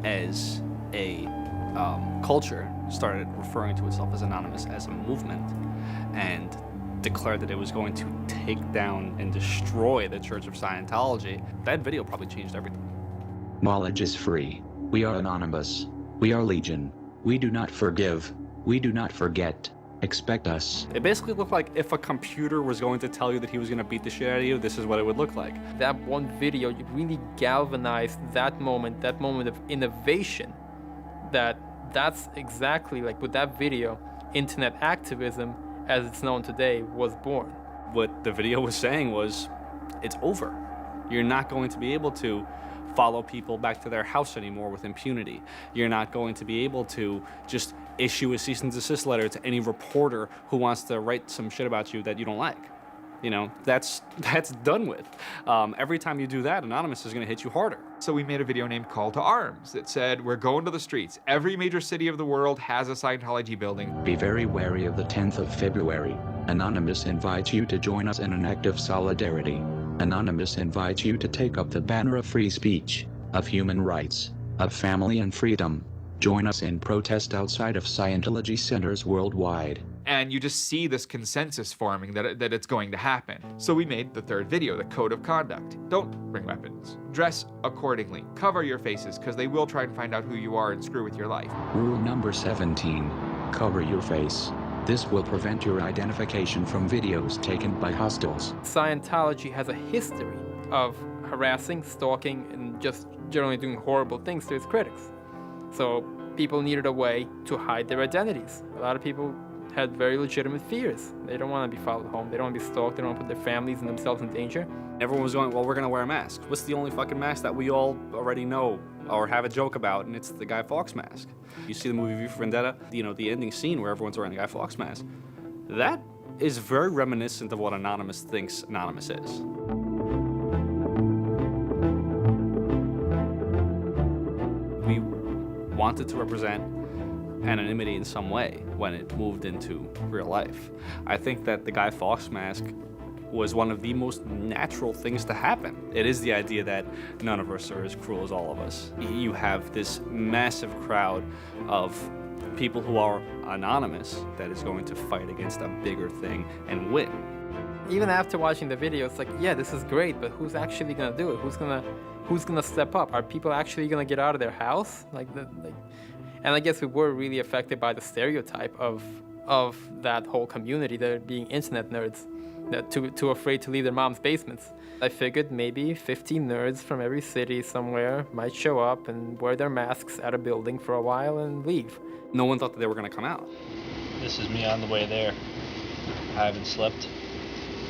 as a culture started referring to itself as Anonymous as a movement, and declared that it was going to take down and destroy the Church of Scientology. That video probably changed everything. Knowledge is free. We are Anonymous. We are Legion. We do not forgive. We do not forget. Expect us. It basically looked like if a computer was going to tell you that he was going to beat the shit out of you, this is what it would look like. That one video, you really galvanized that moment of innovation. That's exactly like with that video, internet activism as it's known today was born. What the video was saying was, it's over. You're not going to be able to follow people back to their house anymore with impunity. You're not going to be able to just issue a cease and desist letter to any reporter who wants to write some shit about you that you don't like. You know, that's done with. Every time you do that, Anonymous is going to hit you harder. So we made a video named Call to Arms that said, we're going to the streets. Every major city of the world has a Scientology building. Be very wary of the 10th of February. Anonymous invites you to join us in an act of solidarity. Anonymous invites you to take up the banner of free speech, of human rights, of family and freedom. Join us in protest outside of Scientology centers worldwide. And you just see this consensus forming that it's going to happen. So we made the third video, the code of conduct. Don't bring weapons. Dress accordingly. Cover your faces, because they will try and find out who you are and screw with your life. Rule number 17. Cover your face. This will prevent your identification from videos taken by hostiles. Scientology has a history of harassing, stalking, and just generally doing horrible things to its critics. So people needed a way to hide their identities. A lot of people had very legitimate fears. They don't want to be followed home. They don't want to be stalked. They don't want to put their families and themselves in danger. Everyone was going, well, we're going to wear masks. What's the only fucking mask that we all already know or have a joke about? And it's the Guy Fawkes mask. You see the movie V for Vendetta, you know, the ending scene where everyone's wearing the Guy Fawkes mask. That is very reminiscent of what Anonymous thinks Anonymous is. We wanted to represent anonymity in some way when it moved into real life. I think that the Guy Fawkes mask was one of the most natural things to happen. It is the idea that none of us are as cruel as all of us. You have this massive crowd of people who are anonymous that is going to fight against a bigger thing and win. Even after watching the video, it's like, yeah, this is great, but who's actually gonna do it? Who's gonna step up? Are people actually gonna get out of their house? And I guess we were really affected by the stereotype of of that whole community, they're being internet nerds, that too afraid to leave their mom's basements. I figured maybe 15 nerds from every city somewhere might show up and wear their masks at a building for a while and leave. No one thought that they were going to come out. This is me on the way there. I haven't slept.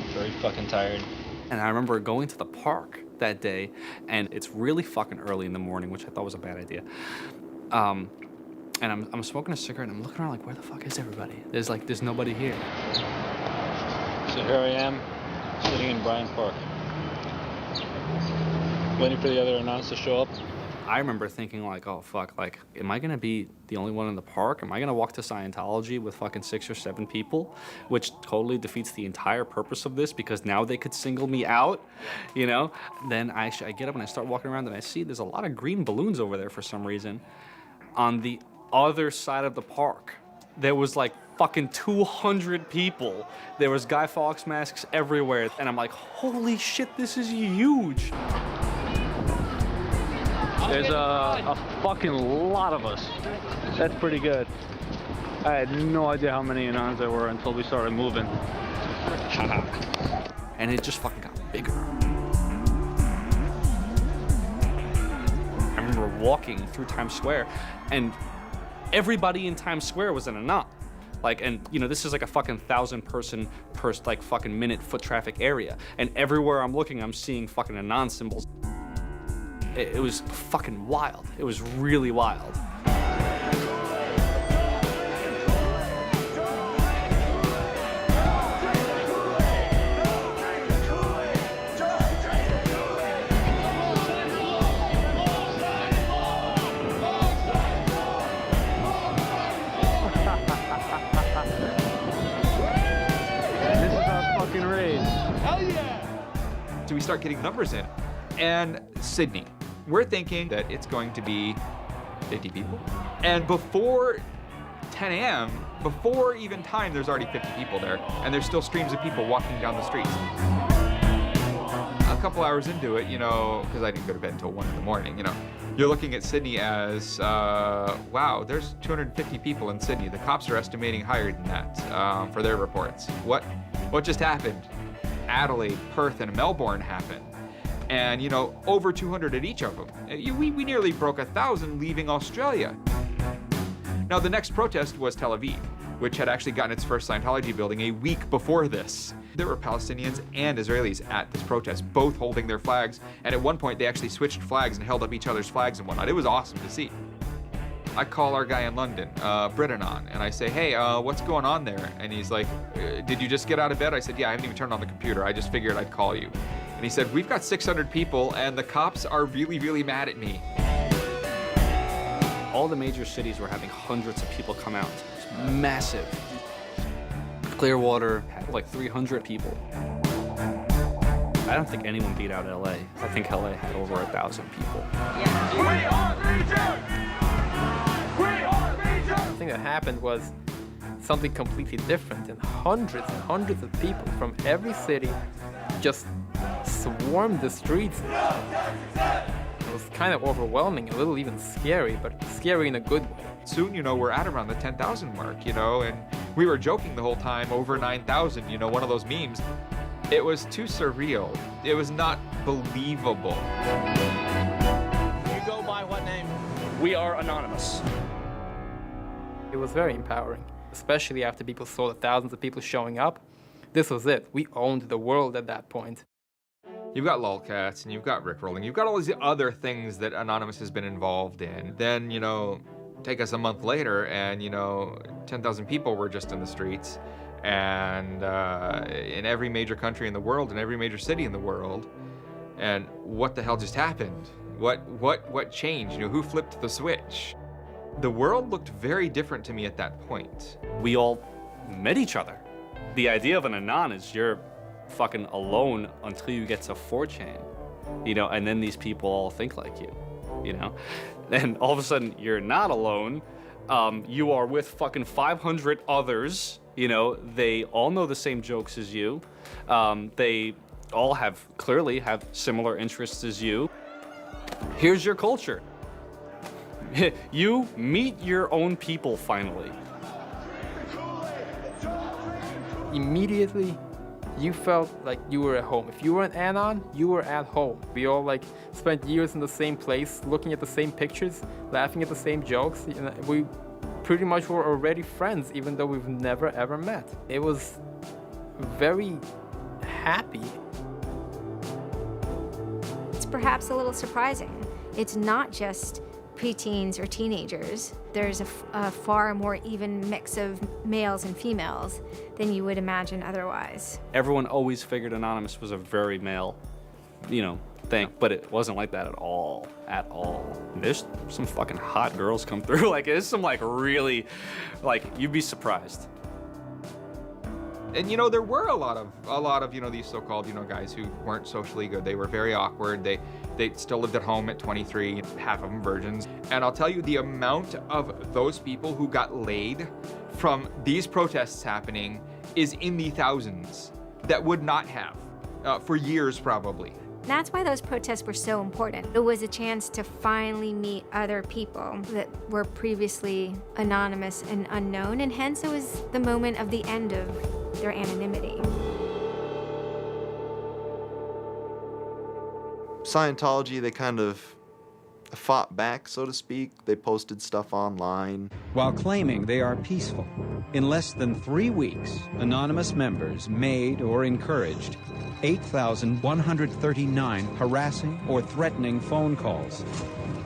I'm very fucking tired. And I remember going to the park that day, and it's really fucking early in the morning, which I thought was a bad idea. And I'm smoking a cigarette, and I'm looking around like, where the fuck is everybody? There's nobody here. So here I am, sitting in Bryant Park, waiting for the other announcers to show up. I remember thinking like, oh fuck, like, am I gonna be the only one in the park? Am I gonna walk to Scientology with fucking 6 or 7 people? Which totally defeats the entire purpose of this, because now they could single me out, you know? Then I get up and I start walking around and I see there's a lot of green balloons over there for some reason. On the other side of the park, there was like fucking 200 people. There was Guy Fawkes masks everywhere. And I'm like, holy shit, this is huge. There's a fucking lot of us. That's pretty good. I had no idea how many Anons there were until we started moving. And it just fucking got bigger. I remember walking through Times Square, and everybody in Times Square was an Anon. Like, and you know, this is like a fucking 1,000-person per like fucking minute foot traffic area. And everywhere I'm looking, I'm seeing fucking Anon symbols. It was fucking wild. It was really wild. So we start getting numbers in. And Sydney, we're thinking that it's going to be 50 people. And before 10 a.m., before even time, there's already 50 people there. And there's still streams of people walking down the streets. A couple hours into it, you know, because I didn't go to bed until 1 in the morning, you know, you're looking at Sydney as, wow, there's 250 people in Sydney. The cops are estimating higher than that for their reports. What just happened? Adelaide, Perth, and Melbourne happened. And, you know, over 200 at each of them. We nearly broke 1,000 leaving Australia. Now, the next protest was Tel Aviv, which had actually gotten its first Scientology building a week before this. There were Palestinians and Israelis at this protest, both holding their flags. And at one point, they actually switched flags and held up each other's flags and whatnot. It was awesome to see. I call our guy in London, Britanon, and I say, hey, what's going on there? And he's like, did you just get out of bed? I said, yeah, I haven't even turned on the computer. I just figured I'd call you. And he said, we've got 600 people, and the cops are really, really mad at me. All the major cities were having hundreds of people come out. It's massive. Clearwater had like 300 people. I don't think anyone beat out LA. I think LA had over 1,000 people. We are Legion! The thing that happened was something completely different, and hundreds of people from every city just swarmed the streets. It was kind of overwhelming, a little even scary, but scary in a good way. Soon, you know, we're at around the 10,000 mark, you know, and we were joking the whole time, over 9,000, you know, one of those memes. It was too surreal. It was not believable. You go by what name? We are Anonymous. It was very empowering, especially after people saw the thousands of people showing up. This was it. We owned the world at that point. You've got lolcats and you've got rickrolling. You've got all these other things that Anonymous has been involved in. Then, you know, take us a month later and, you know, 10,000 people were just in the streets. And in every major country in the world, in every major city in the world. And what the hell just happened? What changed? You know, who flipped the switch? The world looked very different to me at that point. We all met each other. The idea of an Anon is you're fucking alone until you get to 4chan, you know, and then these people all think like you know? Then all of a sudden you're not alone. You are with fucking 500 others, you know, they all know the same jokes as you. They all clearly have similar interests as you. Here's your culture. You meet your own people finally. immediately you felt like you were at home. If you were an Anon, you were at home. We all like spent years in the same place, looking at the same pictures, laughing at the same jokes. You know, we pretty much were already friends, even though we've never ever met. It was very happy. It's perhaps a little surprising. It's not just preteens or teenagers. There's a far more even mix of males and females than you would imagine otherwise. Everyone always figured Anonymous was a very male, thing, but it wasn't like that at all, There's some fucking hot girls come through. Like, there's some really, you'd be surprised. And there were a lot of these so-called guys who weren't socially good. They were very awkward. They still lived at home at 23, half of them virgins. And I'll tell you, the amount of those people who got laid from these protests happening is in the thousands that would not have for years probably. That's why those protests were so important. It was a chance to finally meet other people that were previously anonymous and unknown, and hence it was the moment of the end of their anonymity. Scientology, they kind of fought back, so to speak. They posted stuff online. While claiming they are peaceful, in less than 3 weeks, anonymous members made or encouraged 8,139 harassing or threatening phone calls,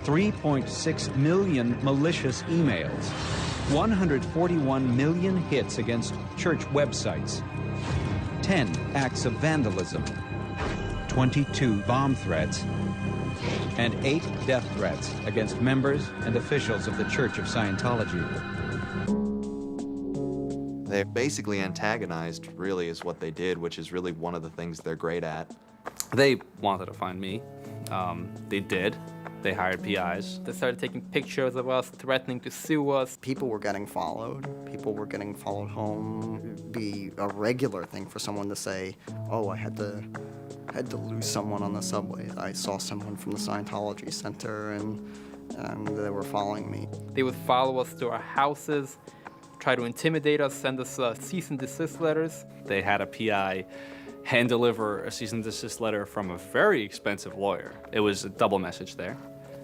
3.6 million malicious emails, 141 million hits against church websites, 10 acts of vandalism, 22 bomb threats, and 8 death threats against members and officials of the Church of Scientology. They basically antagonized, really, is what they did, which is really one of the things they're great at. They wanted to find me. They did. They hired PIs. They started taking pictures of us, threatening to sue us. People were getting followed. People were getting followed home. It'd be a regular thing for someone to say, oh, I had to lose someone on the subway. I saw someone from the Scientology Center, and they were following me. They would follow us to our houses, try to intimidate us, send us cease and desist letters. They had a PI hand deliver a cease and desist letter from a very expensive lawyer. It was a double message there.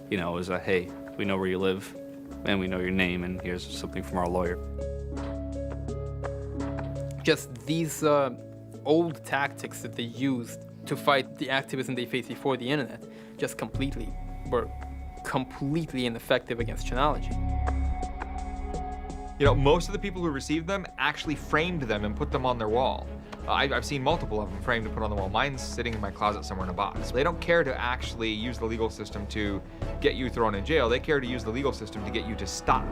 It was a, hey, we know where you live, and we know your name, and here's something from our lawyer. Just these old tactics that they used to fight the activism they faced before the internet just were completely ineffective against Chanology. Most of the people who received them actually framed them and put them on their wall. I've seen multiple of them framed and put on the wall. Mine's sitting in my closet somewhere in a box. They don't care to actually use the legal system to get you thrown in jail. They care to use the legal system to get you to stop.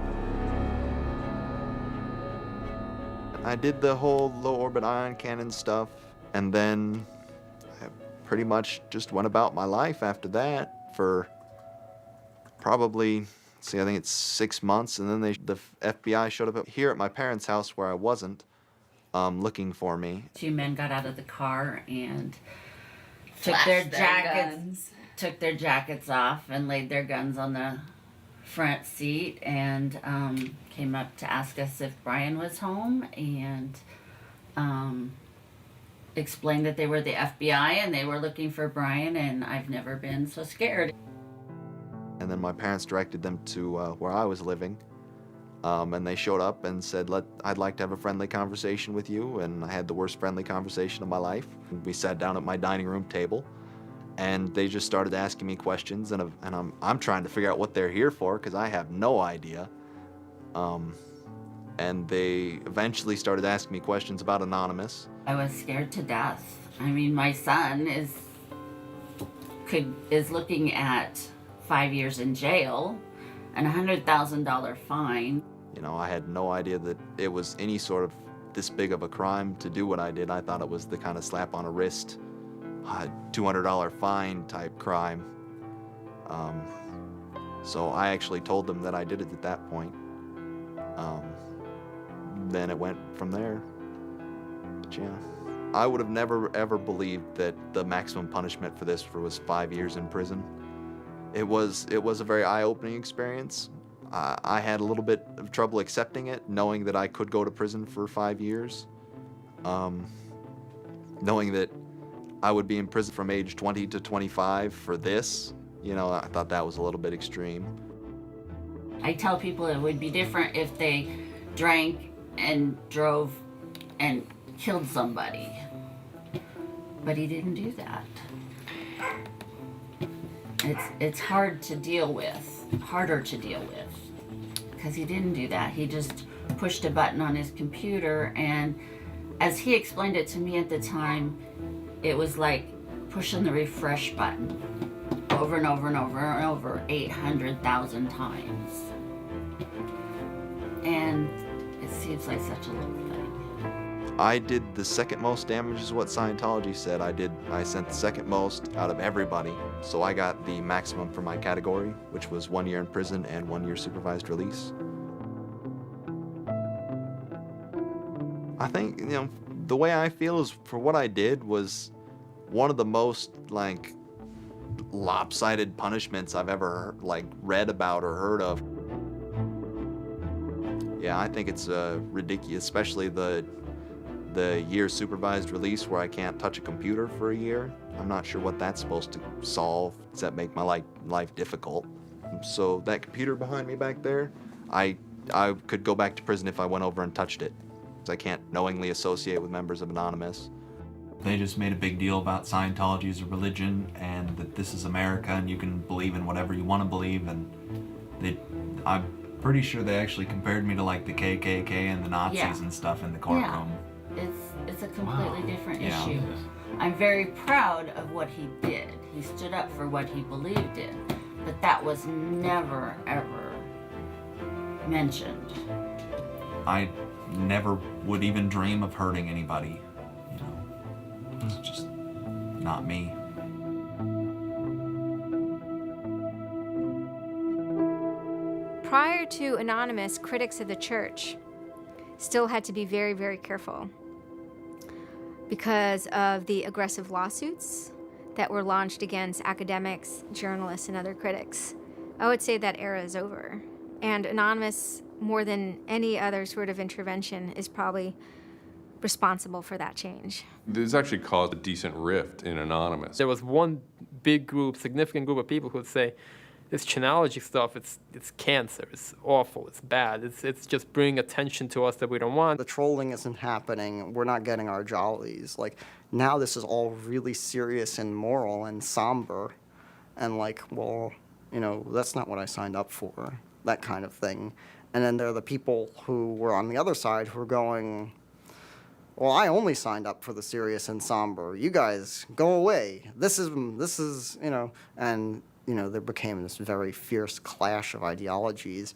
I did the whole low orbit ion cannon stuff, and then I pretty much just went about my life after that for probably, I think it's 6 months, and then the FBI showed up here at my parents' house where I wasn't, looking for me. 2 men got out of the car and took Flashed took their jackets off and laid their guns on the front seat and came up to ask us if Brian was home and explained that they were the FBI and they were looking for Brian, and I've never been so scared. And then my parents directed them to where I was living. And they showed up and said, I'd like to have a friendly conversation with you. And I had the worst friendly conversation of my life. We sat down at my dining room table, and they just started asking me questions. And I'm trying to figure out what they're here for, because I have no idea. And they eventually started asking me questions about Anonymous. I was scared to death. I mean, my son is looking at 5 years in jail and a $100,000 fine. I had no idea that it was any sort of this big of a crime to do what I did. I thought it was the kind of slap on a wrist, $200 fine type crime. So I actually told them that I did it at that point. Then it went from there. But yeah. I would have never ever believed that the maximum punishment for this was 5 years in prison. It was a very eye-opening experience. I had a little bit of trouble accepting it, knowing that I could go to prison for 5 years. Knowing that I would be in prison from age 20 to 25 for this, you know, I thought that was a little bit extreme. I tell people it would be different if they drank and drove and killed somebody. But he didn't do that. It's hard to deal with, harder to deal with, because he didn't do that. He just pushed a button on his computer, and as he explained it to me at the time, it was like pushing the refresh button over and over and over and over 800,000 times. And it seems like such a little thing. I did the second most damage is what Scientology said. I sent the second most out of everybody. So I got the maximum for my category, which was 1 year in prison and 1 year supervised release. I think, you know, the way I feel is for what I did was one of the most, like, lopsided punishments I've ever, like, read about or heard of. Yeah, I think it's ridiculous, especially the year supervised release where I can't touch a computer for a year. I'm not sure what that's supposed to solve, except make my life difficult. So that computer behind me back there, I could go back to prison if I went over and touched it. I can't knowingly associate with members of Anonymous. They just made a big deal about Scientology as a religion and that this is America and you can believe in whatever you want to believe, and I'm pretty sure they actually compared me to like the KKK and the Nazis and stuff in the courtroom. Yeah, it's a completely different Yeah. issue. I'm very proud of what he did. He stood up for what he believed in, but that was never, ever mentioned. I never would even dream of hurting anybody. You know, it's just not me. Prior to Anonymous, critics of the church still had to be very, very careful because of the aggressive lawsuits that were launched against academics, journalists, and other critics. I would say that era is over. And Anonymous, more than any other sort of intervention, is probably responsible for that change. This actually caused a decent rift in Anonymous. There was one big group, significant group of people who would say, this Chanology stuff, it's cancer, it's awful, it's bad, it's just bringing attention to us that we don't want. The trolling isn't happening, we're not getting our jollies. Like, now this is all really serious and moral and somber, and like, well, you know, that's not what I signed up for, that kind of thing. And then there are the people who were on the other side who are going, well, I only signed up for the serious and somber. You guys, go away. This is, you know, and, you know, there became this very fierce clash of ideologies,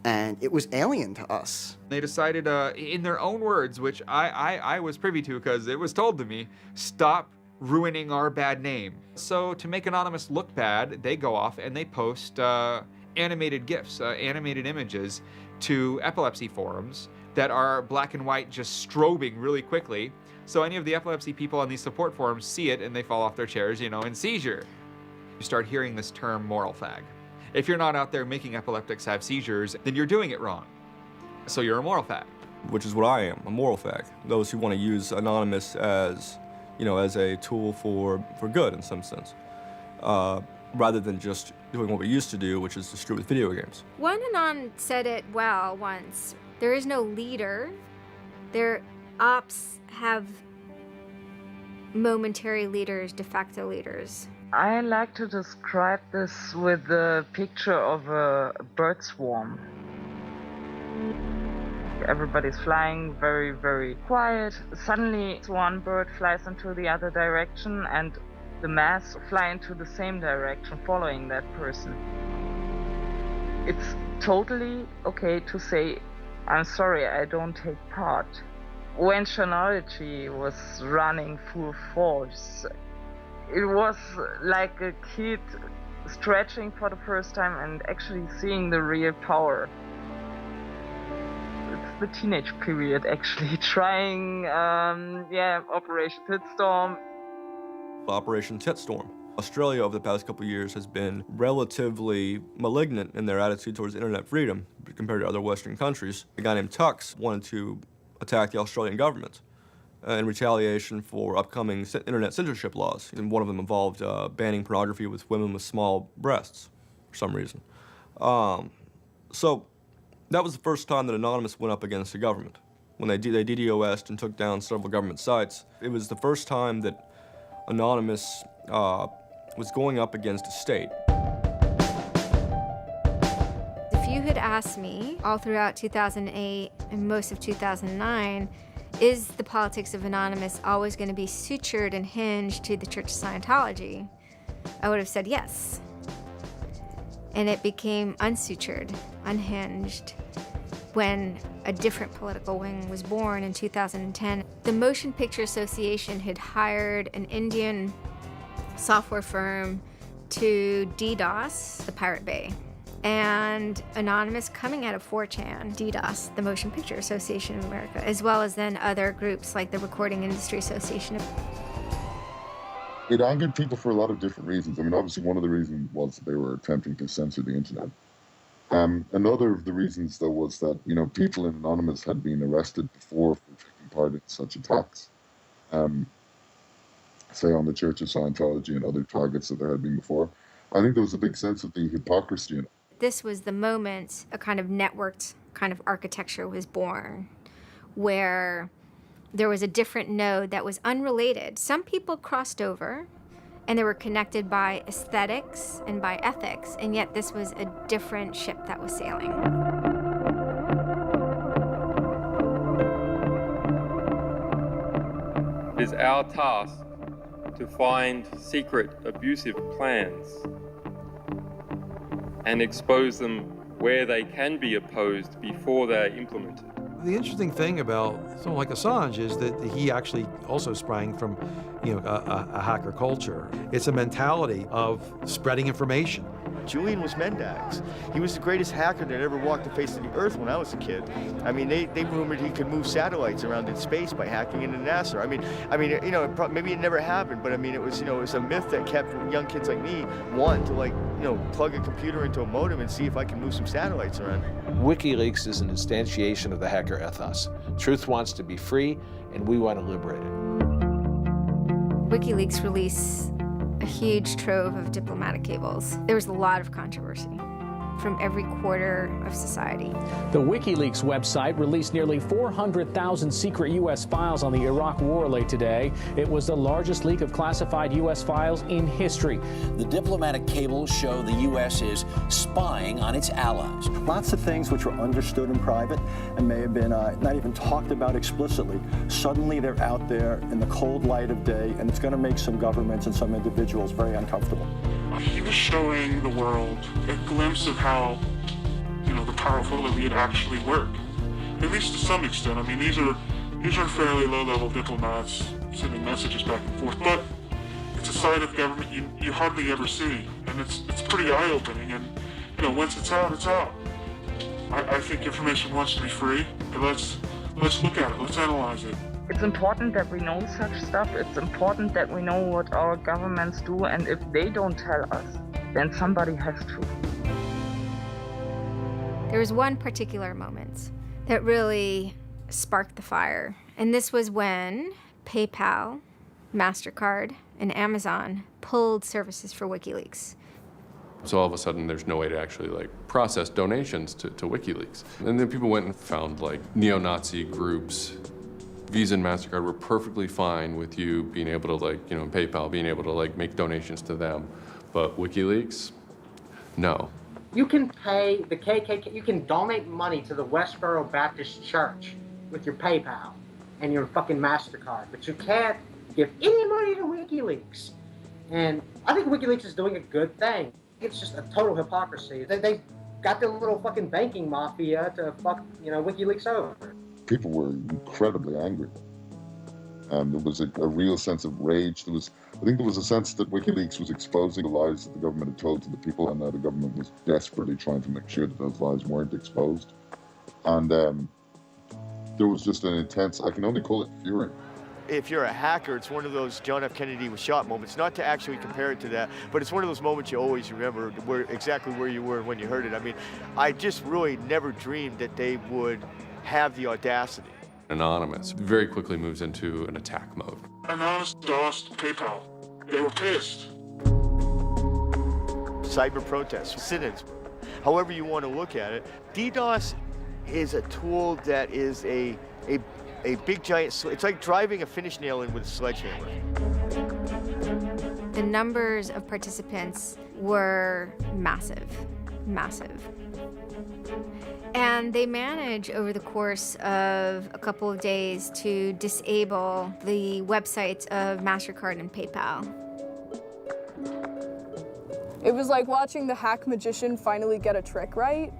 and it was alien to us. They decided, in their own words, which I was privy to because it was told to me, stop ruining our bad name. So to make Anonymous look bad, they go off and they post animated GIFs, animated images to epilepsy forums that are black and white, just strobing really quickly. So any of the epilepsy people on these support forums see it and they fall off their chairs, you know, in seizure. You start hearing this term moral fag. If you're not out there making epileptics have seizures, then you're doing it wrong. So you're a moral fag. Which is what I am, a moral fag. Those who want to use Anonymous as, you know, as a tool for good in some sense, rather than just doing what we used to do, which is to screw with video games. One Anon said it well once. There is no leader. Their ops have momentary leaders, de facto leaders. I like to describe this with the picture of a bird swarm. Everybody's flying very, very quiet. Suddenly one bird flies into the other direction and the mass fly into the same direction following that person. It's totally okay to say, I'm sorry, I don't take part. When Chanology was running full force, it was like a kid stretching for the first time and actually seeing the real power. It's the teenage period, actually, trying, Operation Pitstorm. Operation Titstorm. Australia over the past couple of years has been relatively malignant in their attitude towards internet freedom compared to other Western countries. A guy named Tux wanted to attack the Australian government in retaliation for upcoming internet censorship laws. And one of them involved banning pornography with women with small breasts for some reason. So that was the first time that Anonymous went up against the government. When they DDoS'd and took down several government sites, it was the first time that Anonymous was going up against a state. If you had asked me all throughout 2008 and most of 2009, is the politics of Anonymous always going to be sutured and hinged to the Church of Scientology? I would have said yes. And it became unsutured, unhinged, when a different political wing was born in 2010. The Motion Picture Association had hired an Indian software firm to DDoS the Pirate Bay. And Anonymous, coming out of 4chan, DDoS, the Motion Picture Association of America, as well as then other groups like the Recording Industry Association. It angered people for a lot of different reasons. I mean, obviously one of the reasons was that they were attempting to censor the internet. Another of the reasons, though, was that, you know, people in Anonymous had been arrested before for taking part in such attacks. Say on the Church of Scientology and other targets that there had been before. I think there was a big sense of the hypocrisy in it. This was the moment a kind of networked kind of architecture was born, where there was a different node that was unrelated. Some people crossed over, and they were connected by aesthetics and by ethics, and yet this was a different ship that was sailing. It is our task to find secret abusive plans and expose them where they can be opposed before they're implemented. The interesting thing about someone like Assange is that he actually also sprang from, you know, a hacker culture. It's a mentality of spreading information. Julian was Mendax. He was the greatest hacker that ever walked the face of the earth when I was a kid. I mean, they rumored he could move satellites around in space by hacking into NASA. I mean, you know, maybe it never happened, but I mean, it was, you know, it was a myth that kept young kids like me wanting to, like, you know, plug a computer into a modem and see if I can move some satellites around. WikiLeaks is an instantiation of the hacker ethos. Truth wants to be free, and we want to liberate it. WikiLeaks released a huge trove of diplomatic cables. There was a lot of controversy from every quarter of society. The WikiLeaks website released nearly 400,000 secret U.S. files on the Iraq war late today. It was the largest leak of classified U.S. files in history. The diplomatic cables show the U.S. is spying on its allies. Lots of things which were understood in private and may have been not even talked about explicitly. Suddenly they're out there in the cold light of day, and it's going to make some governments and some individuals very uncomfortable. He was showing the world a glimpse of how, you know, the powerful elite actually work, at least to some extent. I mean, these are fairly low-level diplomats sending messages back and forth, but it's a side of government you hardly ever see, and it's pretty eye-opening. And you know, once it's out, it's out. I think information wants to be free, but let's look at it. Let's analyze it. It's important that we know such stuff. It's important that we know what our governments do, and if they don't tell us, then somebody has to. There was one particular moment that really sparked the fire, and this was when PayPal, MasterCard, and Amazon pulled services for WikiLeaks. So all of a sudden, there's no way to actually like process donations to WikiLeaks. And then people went and found like neo-Nazi groups. Visa and MasterCard were perfectly fine with you being able to, like, you know, PayPal being able to like make donations to them, but WikiLeaks, no. You can pay the KKK, you can donate money to the Westboro Baptist Church with your PayPal and your fucking MasterCard, but you can't give any money to WikiLeaks. And I think WikiLeaks is doing a good thing. It's just a total hypocrisy. They got their little fucking banking mafia to fuck, you know, WikiLeaks over. People were incredibly angry. There was a real sense of rage. I think there was a sense that WikiLeaks was exposing the lies that the government had told to the people, and that the government was desperately trying to make sure that those lies weren't exposed. And there was just an intense, I can only call it fury. If you're a hacker, it's one of those John F. Kennedy was shot moments, not to actually compare it to that, but it's one of those moments you always remember exactly where you were when you heard it. I mean, I just really never dreamed that they would have the audacity Anonymous very quickly moves into an attack mode. Anonymous DOSed PayPal. They were pissed. Cyber protests, sit-ins, however you want to look at it. DDoS is a tool that is a big giant, it's like driving a finish nail in with a sledgehammer. The numbers of participants were massive, massive. And they managed over the course of a couple of days to disable the websites of MasterCard and PayPal. It was like watching the hack magician finally get a trick right,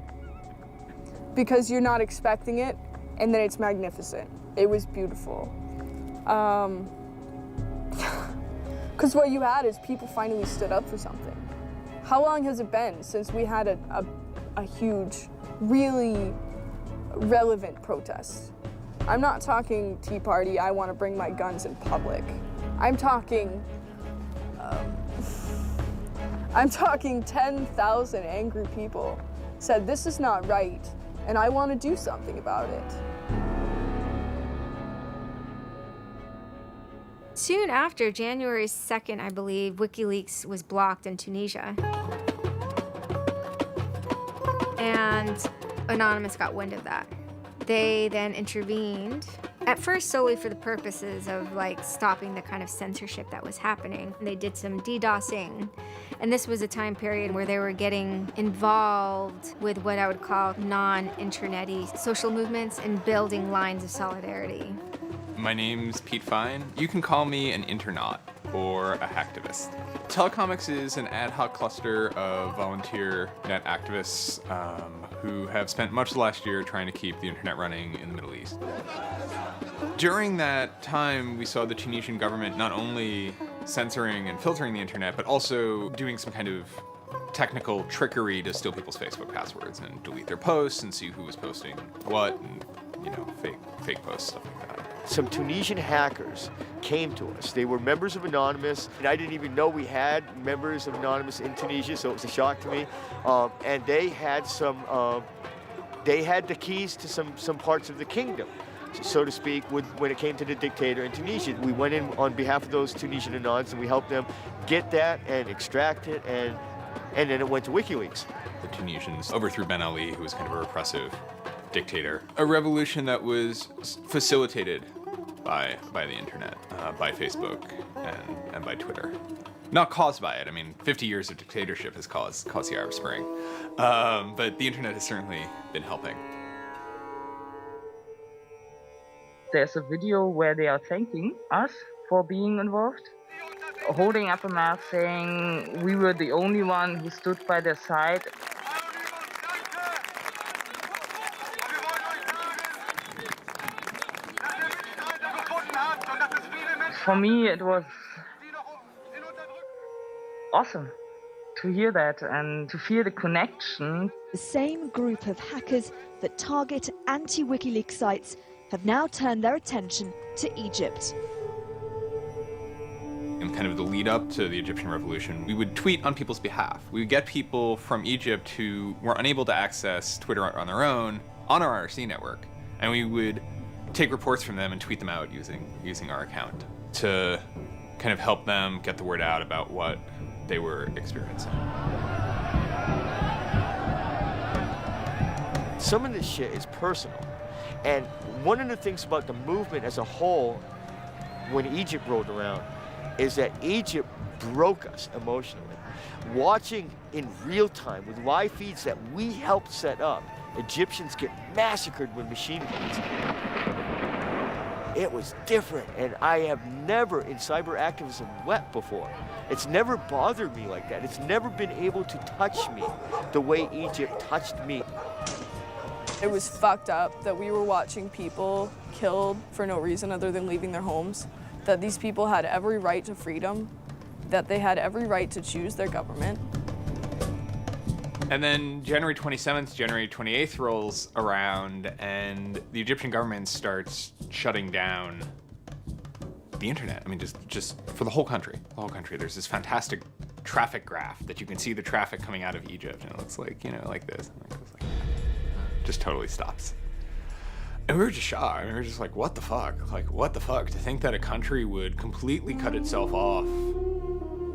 because you're not expecting it, and then it's magnificent. It was beautiful. Because what you had is people finally stood up for something. How long has it been since we had a huge, really relevant protest? I'm not talking Tea Party, I want to bring my guns in public. I'm talking 10,000 angry people said this is not right, and I want to do something about it. Soon after, January 2nd, I believe, WikiLeaks was blocked in Tunisia. And Anonymous got wind of that. They then intervened, at first solely for the purposes of like stopping the kind of censorship that was happening. They did some DDoSing, and this was a time period where they were getting involved with what I would call non-internet-y social movements and building lines of solidarity. My name's Pete Fine. You can call me an internaut or a hacktivist. Telecomics is an ad hoc cluster of volunteer net activists who have spent much of the last year trying to keep the internet running in the Middle East. During that time, we saw the Tunisian government not only censoring and filtering the internet, but also doing some kind of technical trickery to steal people's Facebook passwords and delete their posts and see who was posting what and, you know, fake posts, stuff like that. Some Tunisian hackers came to us. They were members of Anonymous, and I didn't even know we had members of Anonymous in Tunisia, so it was a shock to me. And they had they had the keys to some parts of the kingdom, so to speak, when it came to the dictator in Tunisia. We went in on behalf of those Tunisian Anons, and we helped them get that and extract it, and then it went to WikiLeaks. The Tunisians overthrew Ben Ali, who was kind of a repressive dictator. A revolution that was facilitated by the internet, by Facebook and by Twitter. Not caused by it. I mean, 50 years of dictatorship has caused the Arab Spring. But the internet has certainly been helping. There's a video where they are thanking us for being involved, holding up a map saying we were the only one who stood by their side. For me, it was awesome to hear that and to feel the connection. The same group of hackers that target anti-WikiLeaks sites have now turned their attention to Egypt. In kind of the lead up to the Egyptian revolution, we would tweet on people's behalf. We would get people from Egypt who were unable to access Twitter on their own on our IRC network, and we would take reports from them and tweet them out using our account to kind of help them get the word out about what they were experiencing. Some of this shit is personal. And one of the things about the movement as a whole, when Egypt rolled around, is that Egypt broke us emotionally. Watching in real time with live feeds that we helped set up, Egyptians get massacred with machine guns. It was different, and I have never in cyber activism wept before. It's never bothered me like that. It's never been able to touch me the way Egypt touched me. It was fucked up that we were watching people killed for no reason other than leaving their homes, that these people had every right to freedom, that they had every right to choose their government. And then January 27th, January 28th rolls around, and the Egyptian government starts shutting down the internet. I mean, just for the whole country. The whole country. There's this fantastic traffic graph that you can see the traffic coming out of Egypt, and it looks like, you know, like this. And it goes like that. Just totally stops. And we were just shocked. I mean, we were just like, what the fuck? Like, what the fuck? To think that a country would completely cut itself off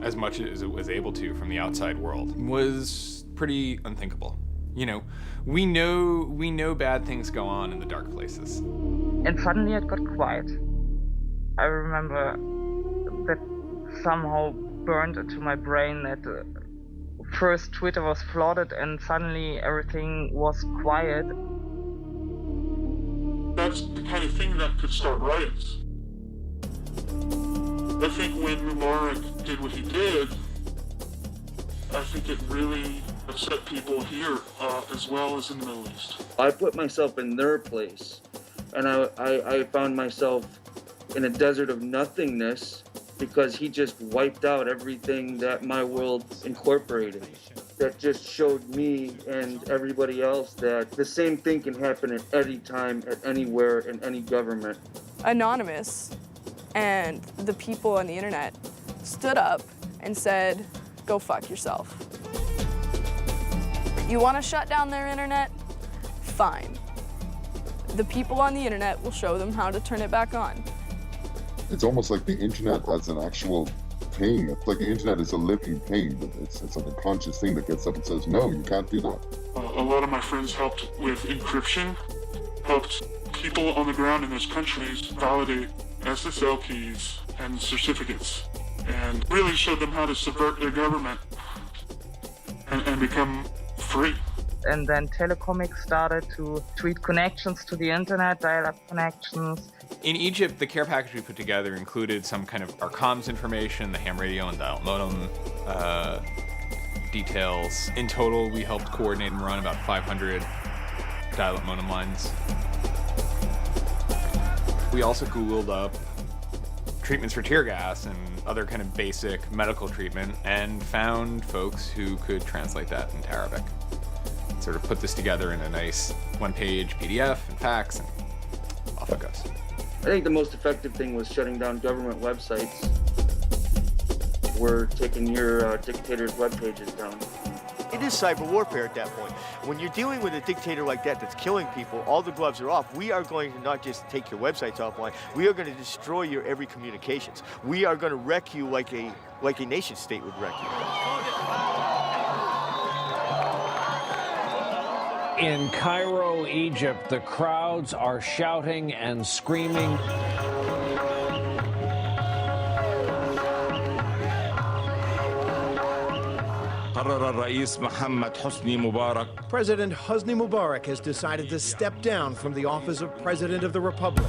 as much as it was able to from the outside world was pretty unthinkable. You know, we know bad things go on in the dark places. And suddenly it got quiet. I remember that somehow burned into my brain that first Twitter was flooded and suddenly everything was quiet. That's the kind of thing that could start riots. I think when Mubarak did what he did, I think it really upset people here as well as in the Middle East. I put myself in their place, and I found myself in a desert of nothingness because he just wiped out everything that my world incorporated. That just showed me and everybody else that the same thing can happen at any time, at anywhere, in any government. Anonymous and the people on the internet stood up and said, go fuck yourself. You want to shut down their internet? Fine. The people on the internet will show them how to turn it back on. It's almost like the internet as an actual thing. It's like the internet is a living thing. It's like a conscious thing that gets up and says, no, you can't do that. A lot of my friends helped with encryption, helped people on the ground in those countries validate SSL keys and certificates, and really showed them how to subvert their government and become free. And then Telecomics started to tweet connections to the internet, dial-up connections. In Egypt, the care package we put together included some kind of our comms information, the ham radio and dial modem details. In total, we helped coordinate and run about 500 dial-up modem lines. We also Googled up treatments for tear gas and other kind of basic medical treatment and found folks who could translate that into Arabic. Sort of put this together in a nice one-page PDF and fax, and off it goes. I think the most effective thing was shutting down government websites. We're taking your dictator's web pages down. It is cyber warfare at that point. When you're dealing with a dictator like that that's killing people, all the gloves are off. We are going to not just take your websites offline, we are going to destroy your every communications. We are going to wreck you like a nation state would wreck you. In Cairo, Egypt, the crowds are shouting and screaming. President Hosni Mubarak has decided to step down from the office of President of the Republic.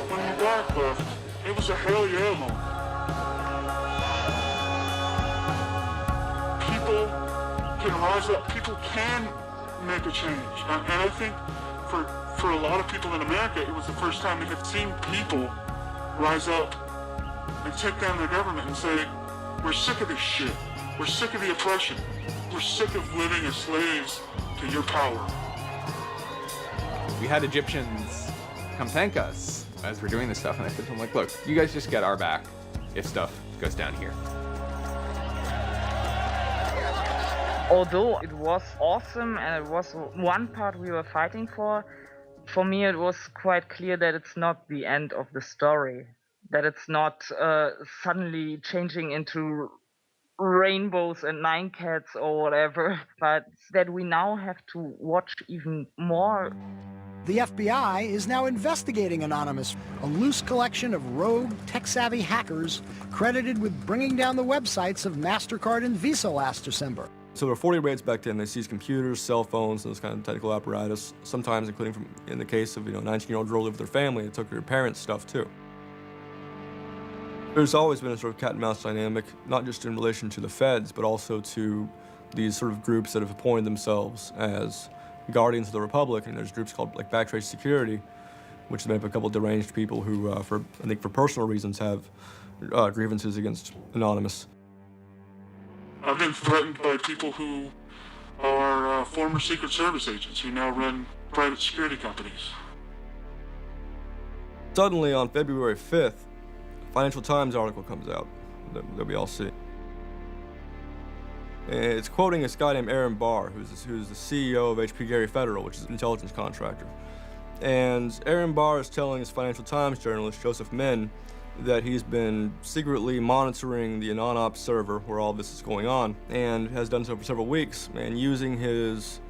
When Mubarak left, it was a hell yeah moment. People can rise up. People can make a change. And I think for a lot of people in America, it was the first time they had seen people rise up and take down their government and say, we're sick of this shit. We're sick of the oppression. We're sick of living as slaves to your power. We had Egyptians come thank us as we're doing this stuff, and I said to them, like, look, you guys just get our back if stuff goes down here. Although it was awesome and it was one part we were fighting for me it was quite clear that it's not the end of the story. That it's not suddenly changing into rainbows and 9 cats or whatever, but that we now have to watch even more. The FBI is now investigating Anonymous, a loose collection of rogue, tech-savvy hackers credited with bringing down the websites of MasterCard and Visa last December. So there were 40 raids back then. They seized computers, cell phones, and those kind of technical apparatus, sometimes including from, in the case of, a 19-year-old girl lived with her family, it took her parents' stuff too. There's always been a sort of cat and mouse dynamic, not just in relation to the feds, but also to these sort of groups that have appointed themselves as guardians of the Republic. And there's groups called like Backtrace Security, which is made up of a couple of deranged people who, I think for personal reasons, have grievances against Anonymous. I've been threatened by people who are former Secret Service agents who now run private security companies. Suddenly, on February 5th, a Financial Times article comes out that we all see. It's quoting this guy named Aaron Barr, who's the CEO of HP Gary Federal, which is an intelligence contractor. And Aaron Barr is telling his Financial Times journalist, Joseph Min, that he's been secretly monitoring the AnonOps server where all this is going on, and has done so for several weeks, and using his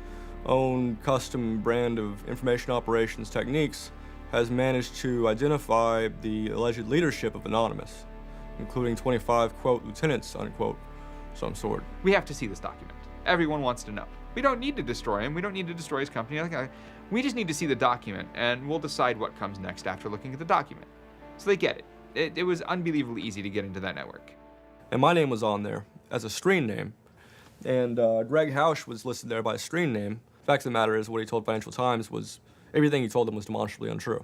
own custom brand of information operations techniques, has managed to identify the alleged leadership of Anonymous, including 25, quote, lieutenants, unquote, some sort. We have to see this document. Everyone wants to know. We don't need to destroy him. We don't need to destroy his company. We just need to see the document, and we'll decide what comes next after looking at the document. So they get it. It was unbelievably easy to get into that network. And my name was on there as a screen name, and Greg Hausch was listed there by a screen name. The fact of the matter is, what he told Financial Times was everything he told them was demonstrably untrue,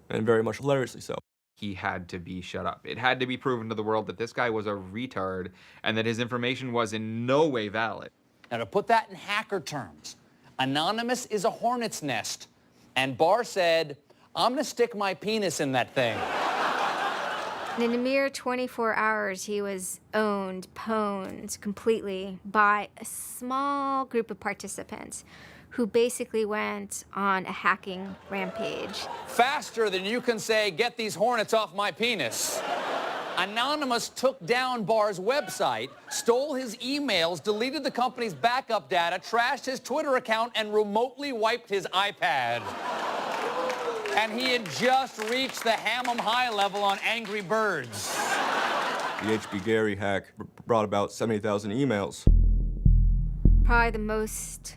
and very much hilariously so. He had to be shut up. It had to be proven to the world that this guy was a retard and that his information was in no way valid. Now, to put that in hacker terms, Anonymous is a hornet's nest. And Barr said, I'm going to stick my penis in that thing. In a mere 24 hours, he was owned, pwned completely by a small group of participants who basically went on a hacking rampage. Faster than you can say, get these hornets off my penis. Anonymous took down Barr's website, stole his emails, deleted the company's backup data, trashed his Twitter account, and remotely wiped his iPad. And he had just reached the Hammam High level on Angry Birds. The HB Gary hack brought about 70,000 emails. Probably the most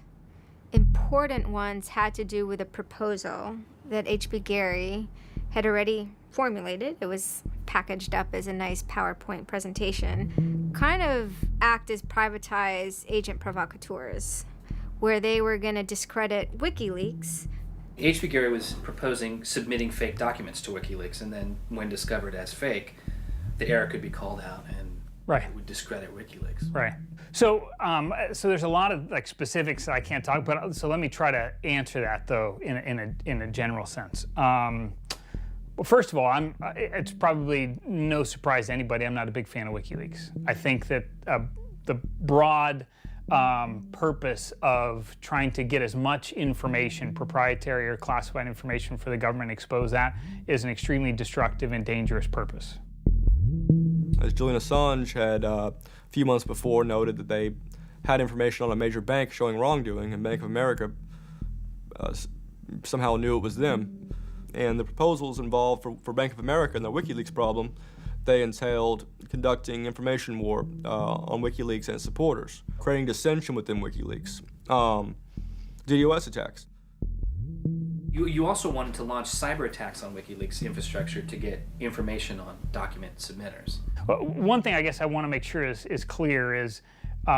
important ones had to do with a proposal that HB Gary had already formulated. It was packaged up as a nice PowerPoint presentation, kind of act as privatized agent provocateurs, where they were going to discredit WikiLeaks. HB Gary was proposing submitting fake documents to WikiLeaks, and then when discovered as fake, the error could be called out and it would discredit WikiLeaks. Right. So, so there's a lot of specifics that I can't talk about. So let me try to answer that though in a general sense. Well, first of all, it's probably no surprise to anybody. I'm not a big fan of WikiLeaks. I think that the broad purpose of trying to get as much information, proprietary or classified information for the government, expose that, is an extremely destructive and dangerous purpose. As Julian Assange had a few months before noted that they had information on a major bank showing wrongdoing, and Bank of America somehow knew it was them. And the proposals involved for Bank of America and the WikiLeaks problem, they entailed conducting information war on WikiLeaks and its supporters, creating dissension within WikiLeaks, DDoS attacks. You also wanted to launch cyber attacks on WikiLeaks infrastructure to get information on document submitters. Well, one thing I guess I want to make sure is clear is, you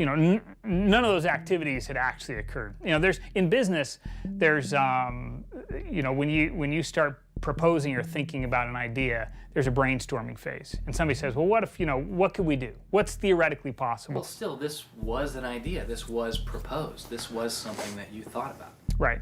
know, none of those activities had actually occurred. You know, in business, there's, you know, when you start proposing or thinking about an idea, there's a brainstorming phase. And somebody says, well, what if, you know, what could we do? What's theoretically possible? Well, still, this was an idea. This was proposed. This was something that you thought about. Right.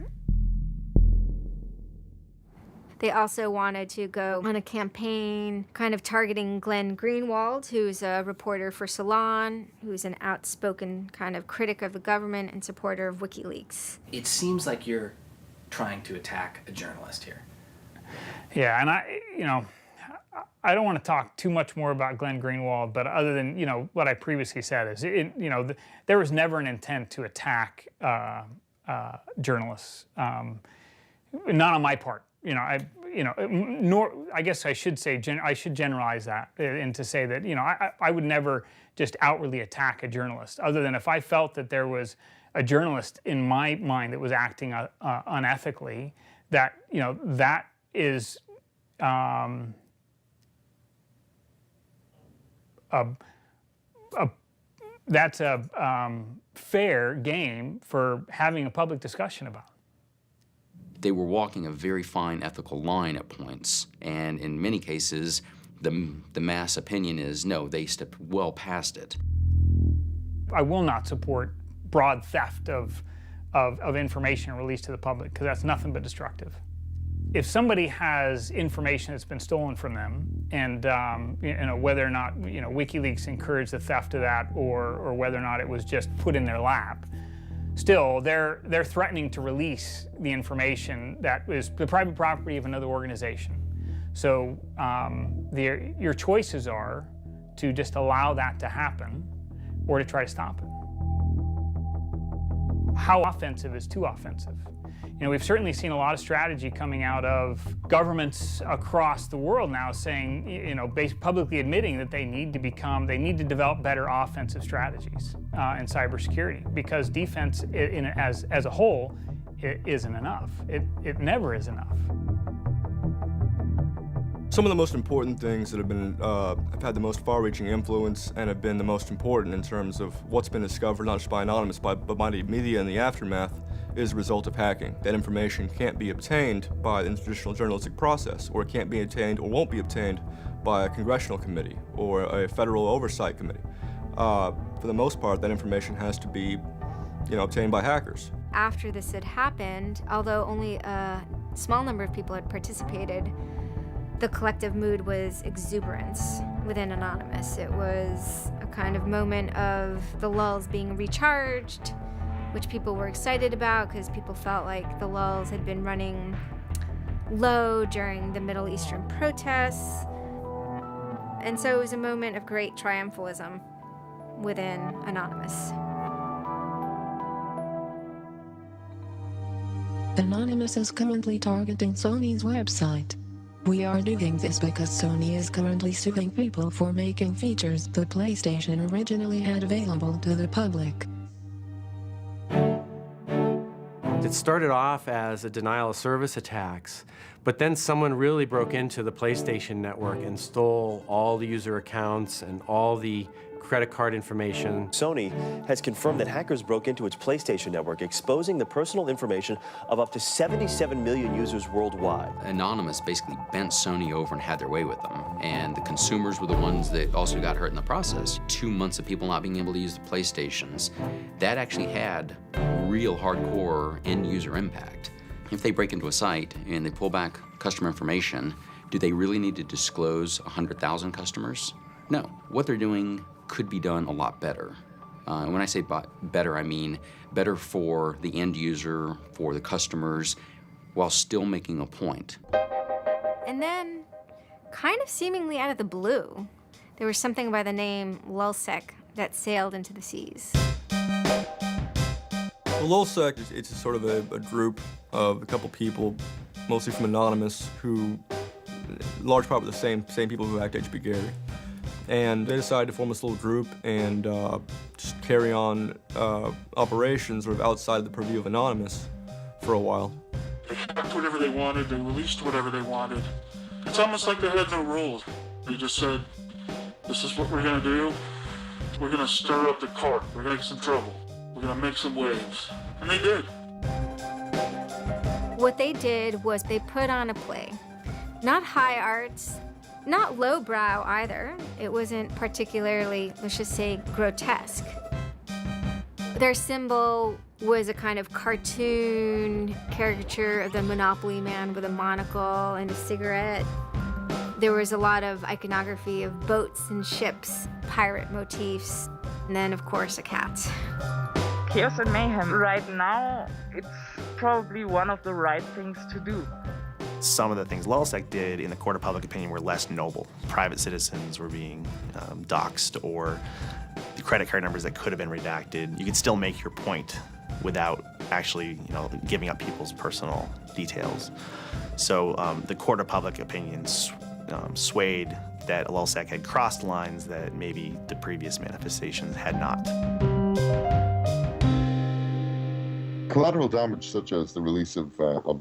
They also wanted to go on a campaign kind of targeting Glenn Greenwald, who's a reporter for Salon, who's an outspoken kind of critic of the government and supporter of WikiLeaks. It seems like you're trying to attack a journalist here. Yeah, and I don't want to talk too much more about Glenn Greenwald, but other than, you know, what I previously said is, you know, there was never an intent to attack journalists, not on my part. You know, nor I guess I should say I should generalize that and to say that, you know, I would never just outwardly attack a journalist, other than if I felt that there was a journalist in my mind that was acting unethically. That, you know, that is that's a fair game for having a public discussion about. They were walking a very fine ethical line at points, and in many cases, the mass opinion is, no, they stepped well past it. I will not support broad theft of information released to the public, because that's nothing but destructive. if somebody has information that's been stolen from them, and whether or not WikiLeaks encouraged the theft of that, or whether or not it was just put in their lap, still they're threatening to release the information that is the private property of another organization. So your choices are to just allow that to happen, or to try to stop it. How offensive is too offensive? We've certainly seen a lot of strategy coming out of governments across the world now saying, publicly admitting that they need to develop better offensive strategies in cybersecurity, because defense as a whole, it isn't enough. It never is enough. Some of the most important things that have had the most far-reaching influence and have been the most important in terms of what's been discovered, not just by Anonymous, but by the media in the aftermath, is the result of hacking. That information can't be obtained by the traditional journalistic process, or it can't be obtained or won't be obtained by a congressional committee or a federal oversight committee. For the most part, that information has to be, obtained by hackers. After this had happened, although only a small number of people had participated, the collective mood was exuberance within Anonymous. It was a kind of moment of the lulls being recharged, which people were excited about because people felt like the lulls had been running low during the Middle Eastern protests. And so it was a moment of great triumphalism within Anonymous. Anonymous is currently targeting Sony's website. We are doing this because Sony is currently suing people for making features the PlayStation originally had available to the public. It started off as a denial of service attacks, but then someone really broke into the PlayStation network and stole all the user accounts and all the credit card information. Sony has confirmed that hackers broke into its PlayStation network, exposing the personal information of up to 77 million users worldwide. Anonymous basically bent Sony over and had their way with them, and the consumers were the ones that also got hurt in the process. 2 months of people not being able to use the PlayStations, that actually had real hardcore end-user impact. If they break into a site and they pull back customer information, do they really need to disclose 100,000 customers? No. What they're doing could be done a lot better. And when I say better, I mean better for the end user, for the customers, while still making a point. And then, kind of seemingly out of the blue, there was something by the name LulzSec that sailed into the seas. Well, LulzSec, it's sort of a group of a couple people, mostly from Anonymous, who, large part, were the same people who hacked HB Gary. And they decided to form this little group and just carry on operations sort of outside the purview of Anonymous for a while. They hacked whatever they wanted, they released whatever they wanted. It's almost like they had no rules. They just said, this is what we're gonna do. We're gonna stir up the cart, we're gonna make some trouble, we're gonna make some waves. And they did. What they did was they put on a play. Not high arts, not lowbrow either. It wasn't particularly, let's just say, grotesque. Their symbol was a kind of cartoon caricature of the Monopoly man with a monocle and a cigarette. There was a lot of iconography of boats and ships, pirate motifs, and then, of course, a cat. Chaos and mayhem. Right now, it's probably one of the right things to do. Some of the things LulzSec did in the court of public opinion were less noble. Private citizens were being doxxed, or the credit card numbers that could have been redacted. You could still make your point without actually, giving up people's personal details. So the court of public opinion swayed that LulzSec had crossed lines that maybe the previous manifestations had not. Collateral damage such as the release of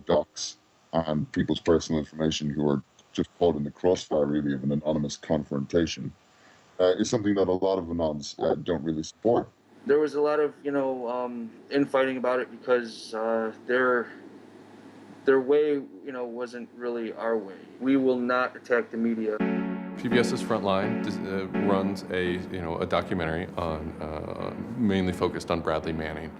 docs and people's personal information who are just caught in the crossfire, really, of an anonymous confrontation, is something that a lot of anons don't really support. There was a lot of, infighting about it because their way, wasn't really our way. We will not attack the media. PBS's Frontline runs a documentary on mainly focused on Bradley Manning,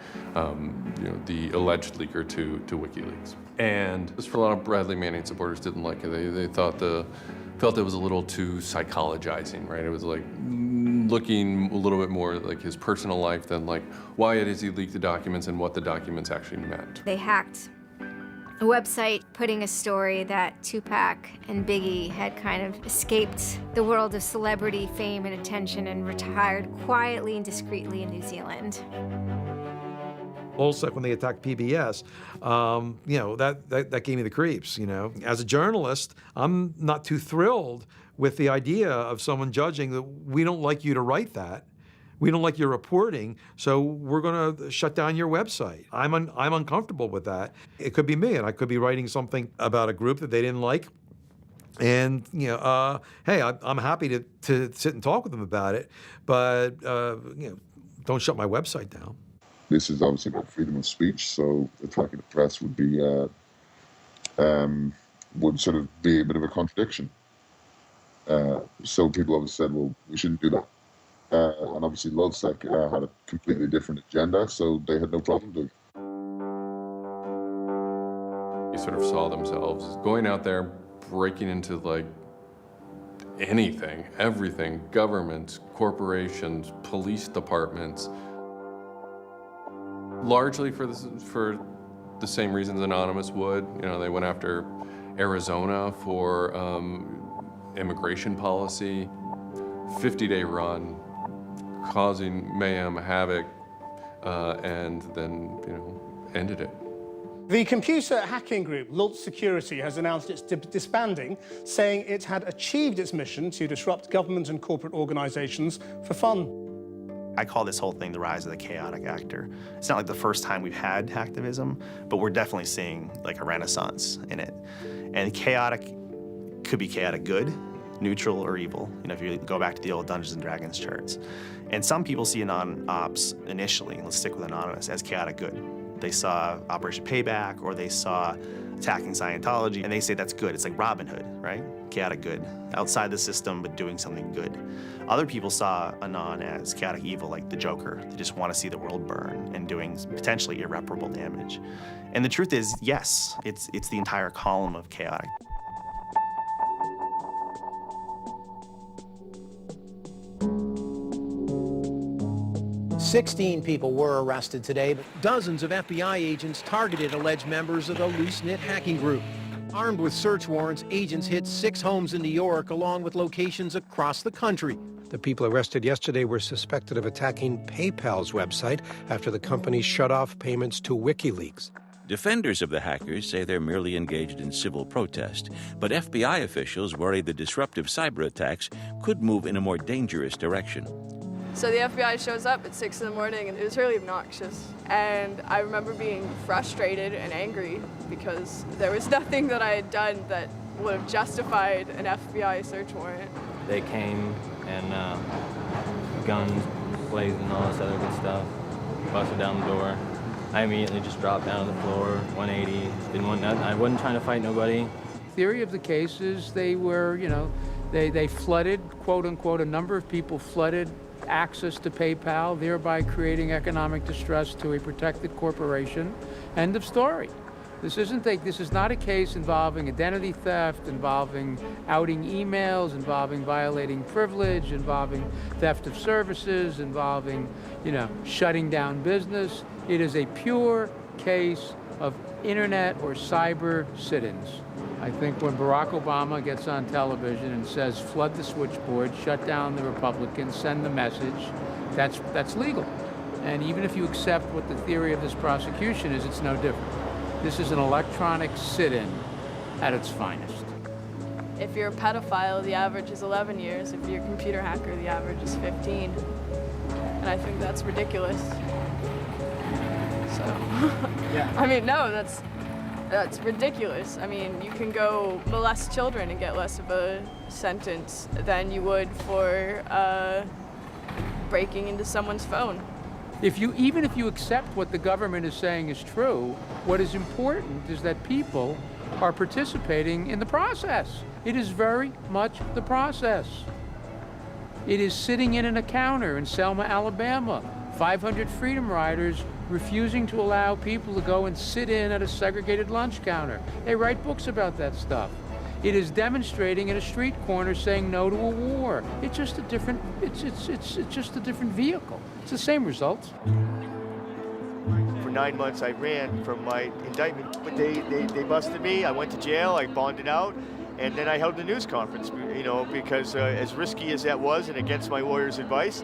the alleged leaker to WikiLeaks. And just for a lot of Bradley Manning supporters didn't like it. They felt it was a little too psychologizing, right? It was like looking a little bit more like his personal life than like why it is he leaked the documents and what the documents actually meant. They hacked a website putting a story that Tupac and Biggie had kind of escaped the world of celebrity fame and attention and retired quietly and discreetly in New Zealand. Also, when they attacked PBS, you know, that gave me the creeps, you know. As a journalist, I'm not too thrilled with the idea of someone judging that we don't like you to write that. We don't like your reporting, so we're going to shut down your website. I'm uncomfortable with that. It could be me, and I could be writing something about a group that they didn't like. And, you know, hey, I'm happy to sit and talk with them about it, but, you know, don't shut my website down. This is obviously about freedom of speech, so attacking the press would be would sort of be a bit of a contradiction. So people always said, well, we shouldn't do that. And obviously LulzSec had a completely different agenda, so they had no problem doing it. They sort of saw themselves as going out there, breaking into like anything, everything, governments, corporations, police departments, largely for the same reasons Anonymous would. You know, they went after Arizona for immigration policy, 50-day run, causing mayhem, havoc, and then, you know, ended it. The computer hacking group, Lulz Security, has announced it's disbanding, saying it had achieved its mission to disrupt government and corporate organizations for fun. I call this whole thing the rise of the chaotic actor. It's not like the first time we've had hacktivism, but we're definitely seeing like a renaissance in it. And chaotic could be chaotic good, neutral, or evil. You know, if you go back to the old Dungeons and Dragons charts. And some people see Anon-Ops initially, let's stick with Anonymous, as chaotic good. They saw Operation Payback, or they saw attacking Scientology, and they say that's good. It's like Robin Hood, right? Chaotic good. Outside the system, but doing something good. Other people saw Anon as chaotic evil, like the Joker. They just want to see the world burn and doing potentially irreparable damage. And the truth is, yes, it's the entire column of chaotic. "16 people were arrested today, but dozens of FBI agents targeted alleged members of the loose-knit hacking group. Armed with search warrants, agents hit 6 homes in New York, along with locations across the country. The people arrested yesterday were suspected of attacking PayPal's website after the company shut off payments to WikiLeaks. Defenders of the hackers say they're merely engaged in civil protest, but FBI officials worry the disruptive cyber attacks could move in a more dangerous direction. So the FBI shows up at 6 in the morning, and it was really obnoxious. And I remember being frustrated and angry because there was nothing that I had done that would have justified an FBI search warrant. They came and guns blazing and all this other good stuff, busted down the door. I immediately just dropped down to the floor, 180, didn't want nothing. I wasn't trying to fight nobody. Theory of the case is they were, you know, they flooded, quote unquote, a number of people flooded access to PayPal, thereby creating economic distress to a protected corporation. End of story. This is not a case involving identity theft, involving outing emails, involving violating privilege, involving theft of services, involving, you know, shutting down business. It is a pure case of internet or cyber sit-ins. I think when Barack Obama gets on television and says, flood the switchboard, shut down the Republicans, send the message, that's legal. And even if you accept what the theory of this prosecution is, it's no different. This is an electronic sit-in at its finest. If you're a pedophile, the average is 11 years. If you're a computer hacker, the average is 15. And I think that's ridiculous. So, yeah. I mean, no, that's ridiculous. I mean, you can go molest children and get less of a sentence than you would for breaking into someone's phone. Even if you accept what the government is saying is true, what is important is that people are participating in the process. It is very much the process. It is sitting in an encounter in Selma, Alabama, 500 Freedom Riders refusing to allow people to go and sit in at a segregated lunch counter. They write books about that stuff. It is demonstrating at a street corner saying no to a war. It's just a different, it's just a different vehicle. It's the same results. For 9 months I ran from my indictment, but they busted me. I went to jail, I bonded out, and then I held a news conference, you know, because as risky as that was and against my lawyer's advice,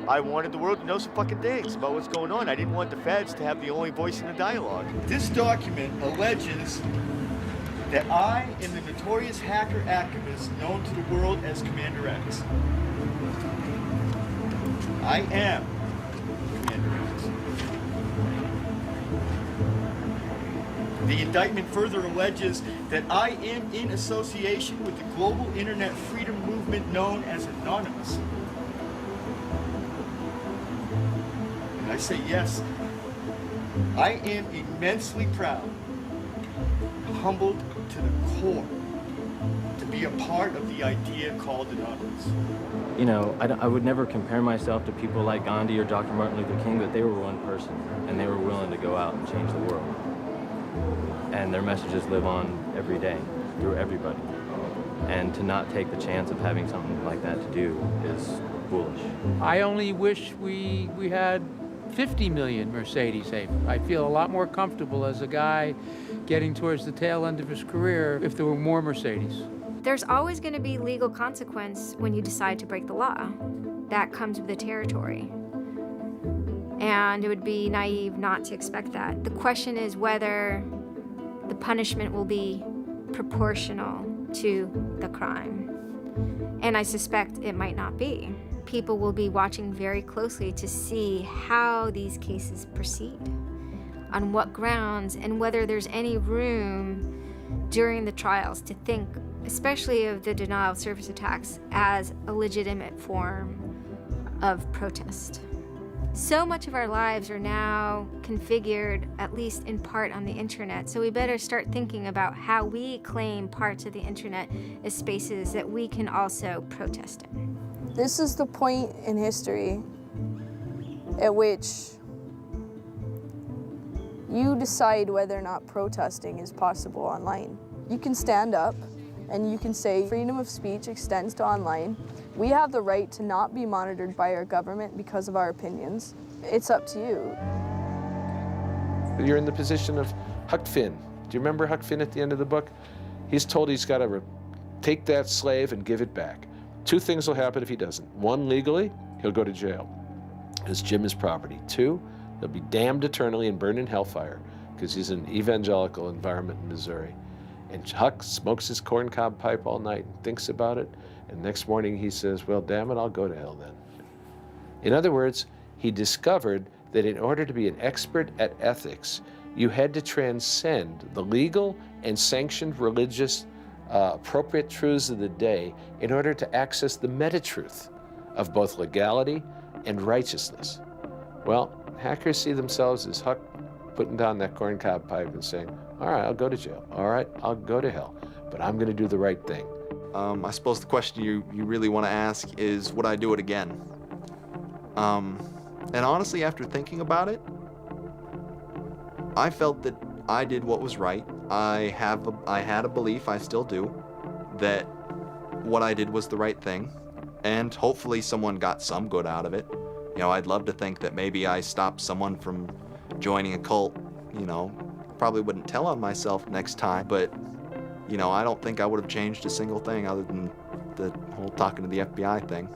I wanted the world to know some fucking things about what's going on. I didn't want the feds to have the only voice in the dialogue. This document alleges that I am the notorious hacker activist known to the world as Commander X. I am Commander X. The indictment further alleges that I am in association with the global internet freedom movement known as Anonymous. And I say yes, I am immensely proud, humbled to the core, to be a part of the idea called Anonymous. You know, I would never compare myself to people like Gandhi or Dr. Martin Luther King, but they were one person, and they were willing to go out and change the world. And their messages live on every day, through everybody. And to not take the chance of having something like that to do is foolish. I only wish we had 50 million Mercedes. I feel a lot more comfortable as a guy getting towards the tail end of his career if there were more Mercedes. There's always going to be legal consequence when you decide to break the law. That comes with the territory. And it would be naive not to expect that. The question is whether the punishment will be proportional to the crime. And I suspect it might not be. People will be watching very closely to see how these cases proceed, on what grounds, and whether there's any room during the trials to think, especially of the denial of service attacks, as a legitimate form of protest. So much of our lives are now configured, at least in part, on the internet, so we better start thinking about how we claim parts of the internet as spaces that we can also protest in. This is the point in history at which you decide whether or not protesting is possible online. You can stand up and you can say freedom of speech extends to online. We have the right to not be monitored by our government because of our opinions. It's up to you. You're in the position of Huck Finn. Do you remember Huck Finn at the end of the book? He's told he's got to take that slave and give it back. Two things will happen if he doesn't. One, legally, he'll go to jail, because Jim is property. Two, he'll be damned eternally and burned in hellfire, because he's in an evangelical environment in Missouri. And Huck smokes his corncob pipe all night and thinks about it, and next morning he says, well, damn it, I'll go to hell then. In other words, he discovered that in order to be an expert at ethics, you had to transcend the legal and sanctioned religious appropriate truths of the day in order to access the meta-truth of both legality and righteousness. Well, hackers see themselves as Huck putting down that corncob pipe and saying, all right, I'll go to jail. All right, I'll go to hell, but I'm going to do the right thing. I suppose the question you really want to ask is, would I do it again? And honestly, after thinking about it, I felt that I did what was right. I had a belief, I still do, that what I did was the right thing, and hopefully someone got some good out of it. You know, I'd love to think that maybe I stopped someone from joining a cult. You know, probably wouldn't tell on myself next time, but you know, I don't think I would have changed a single thing other than the whole talking to the FBI thing.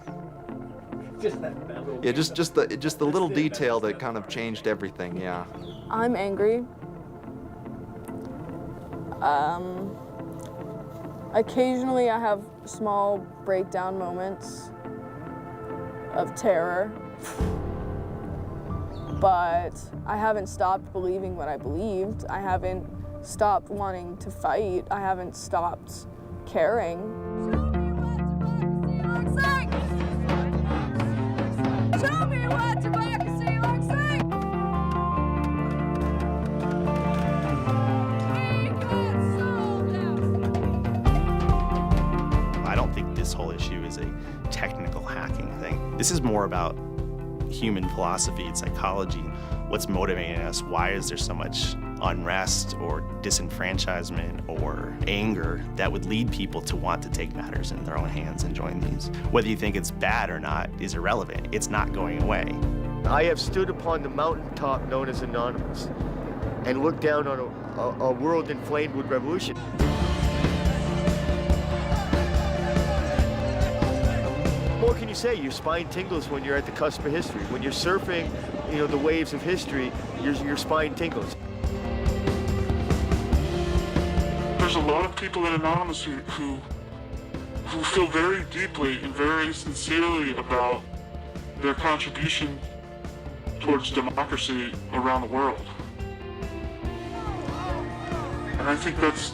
Just that little Yeah, just the little detail that kind of changed everything. Yeah. I'm angry. Occasionally I have small breakdown moments of terror, but I haven't stopped believing what I believed. I haven't stopped wanting to fight. I haven't stopped caring. Show me what democracy looks like! I don't think this whole issue is a technical hacking thing. This is more about human philosophy and psychology. What's motivating us? Why is there so much unrest or disenfranchisement or anger that would lead people to want to take matters in their own hands and join these? Whether you think it's bad or not is irrelevant. It's not going away. I have stood upon the mountaintop known as Anonymous and looked down on a world inflamed with revolution. What can you say? Your spine tingles when you're at the cusp of history. When you're surfing, the waves of history, your spine tingles. There's a lot of people in Anonymous who feel very deeply and very sincerely about their contribution towards democracy around the world. And I think that's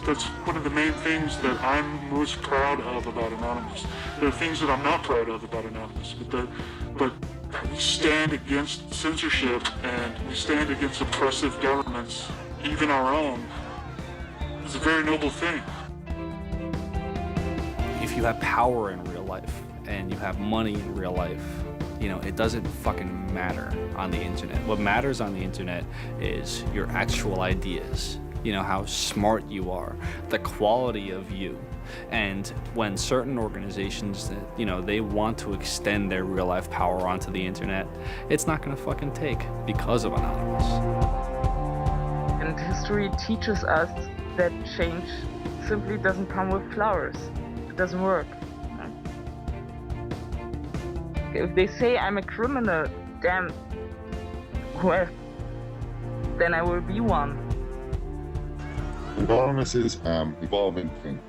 one of the main things that I'm most proud of about Anonymous. There are things that I'm not proud of about Anonymous, but we stand against censorship and we stand against oppressive governments, even our own. It's a very noble thing. If you have power in real life and you have money in real life, it doesn't fucking matter on the internet. What matters on the internet is your actual ideas. How smart you are, the quality of you. And when certain organizations that, they want to extend their real life power onto the internet, it's not gonna fucking take because of Anonymous. And history teaches us that change simply doesn't come with flowers. It doesn't work. If they say I'm a criminal, damn, well, then I will be one. Anonymous is an evolving thing.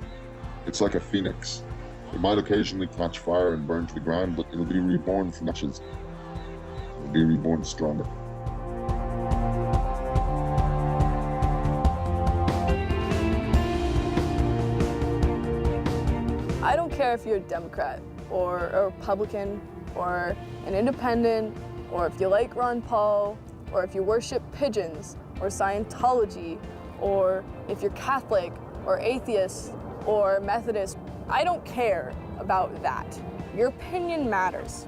It's like a phoenix. It might occasionally catch fire and burn to the ground, but it'll be reborn from ashes. It'll be reborn stronger. I don't care if you're a Democrat or a Republican or an independent, or if you like Ron Paul, or if you worship pigeons or Scientology, or if you're Catholic or atheist or Methodist. I don't care about that. Your opinion matters.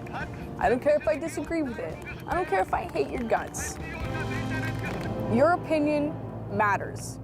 I don't care if I disagree with it. I don't care if I hate your guts. Your opinion matters.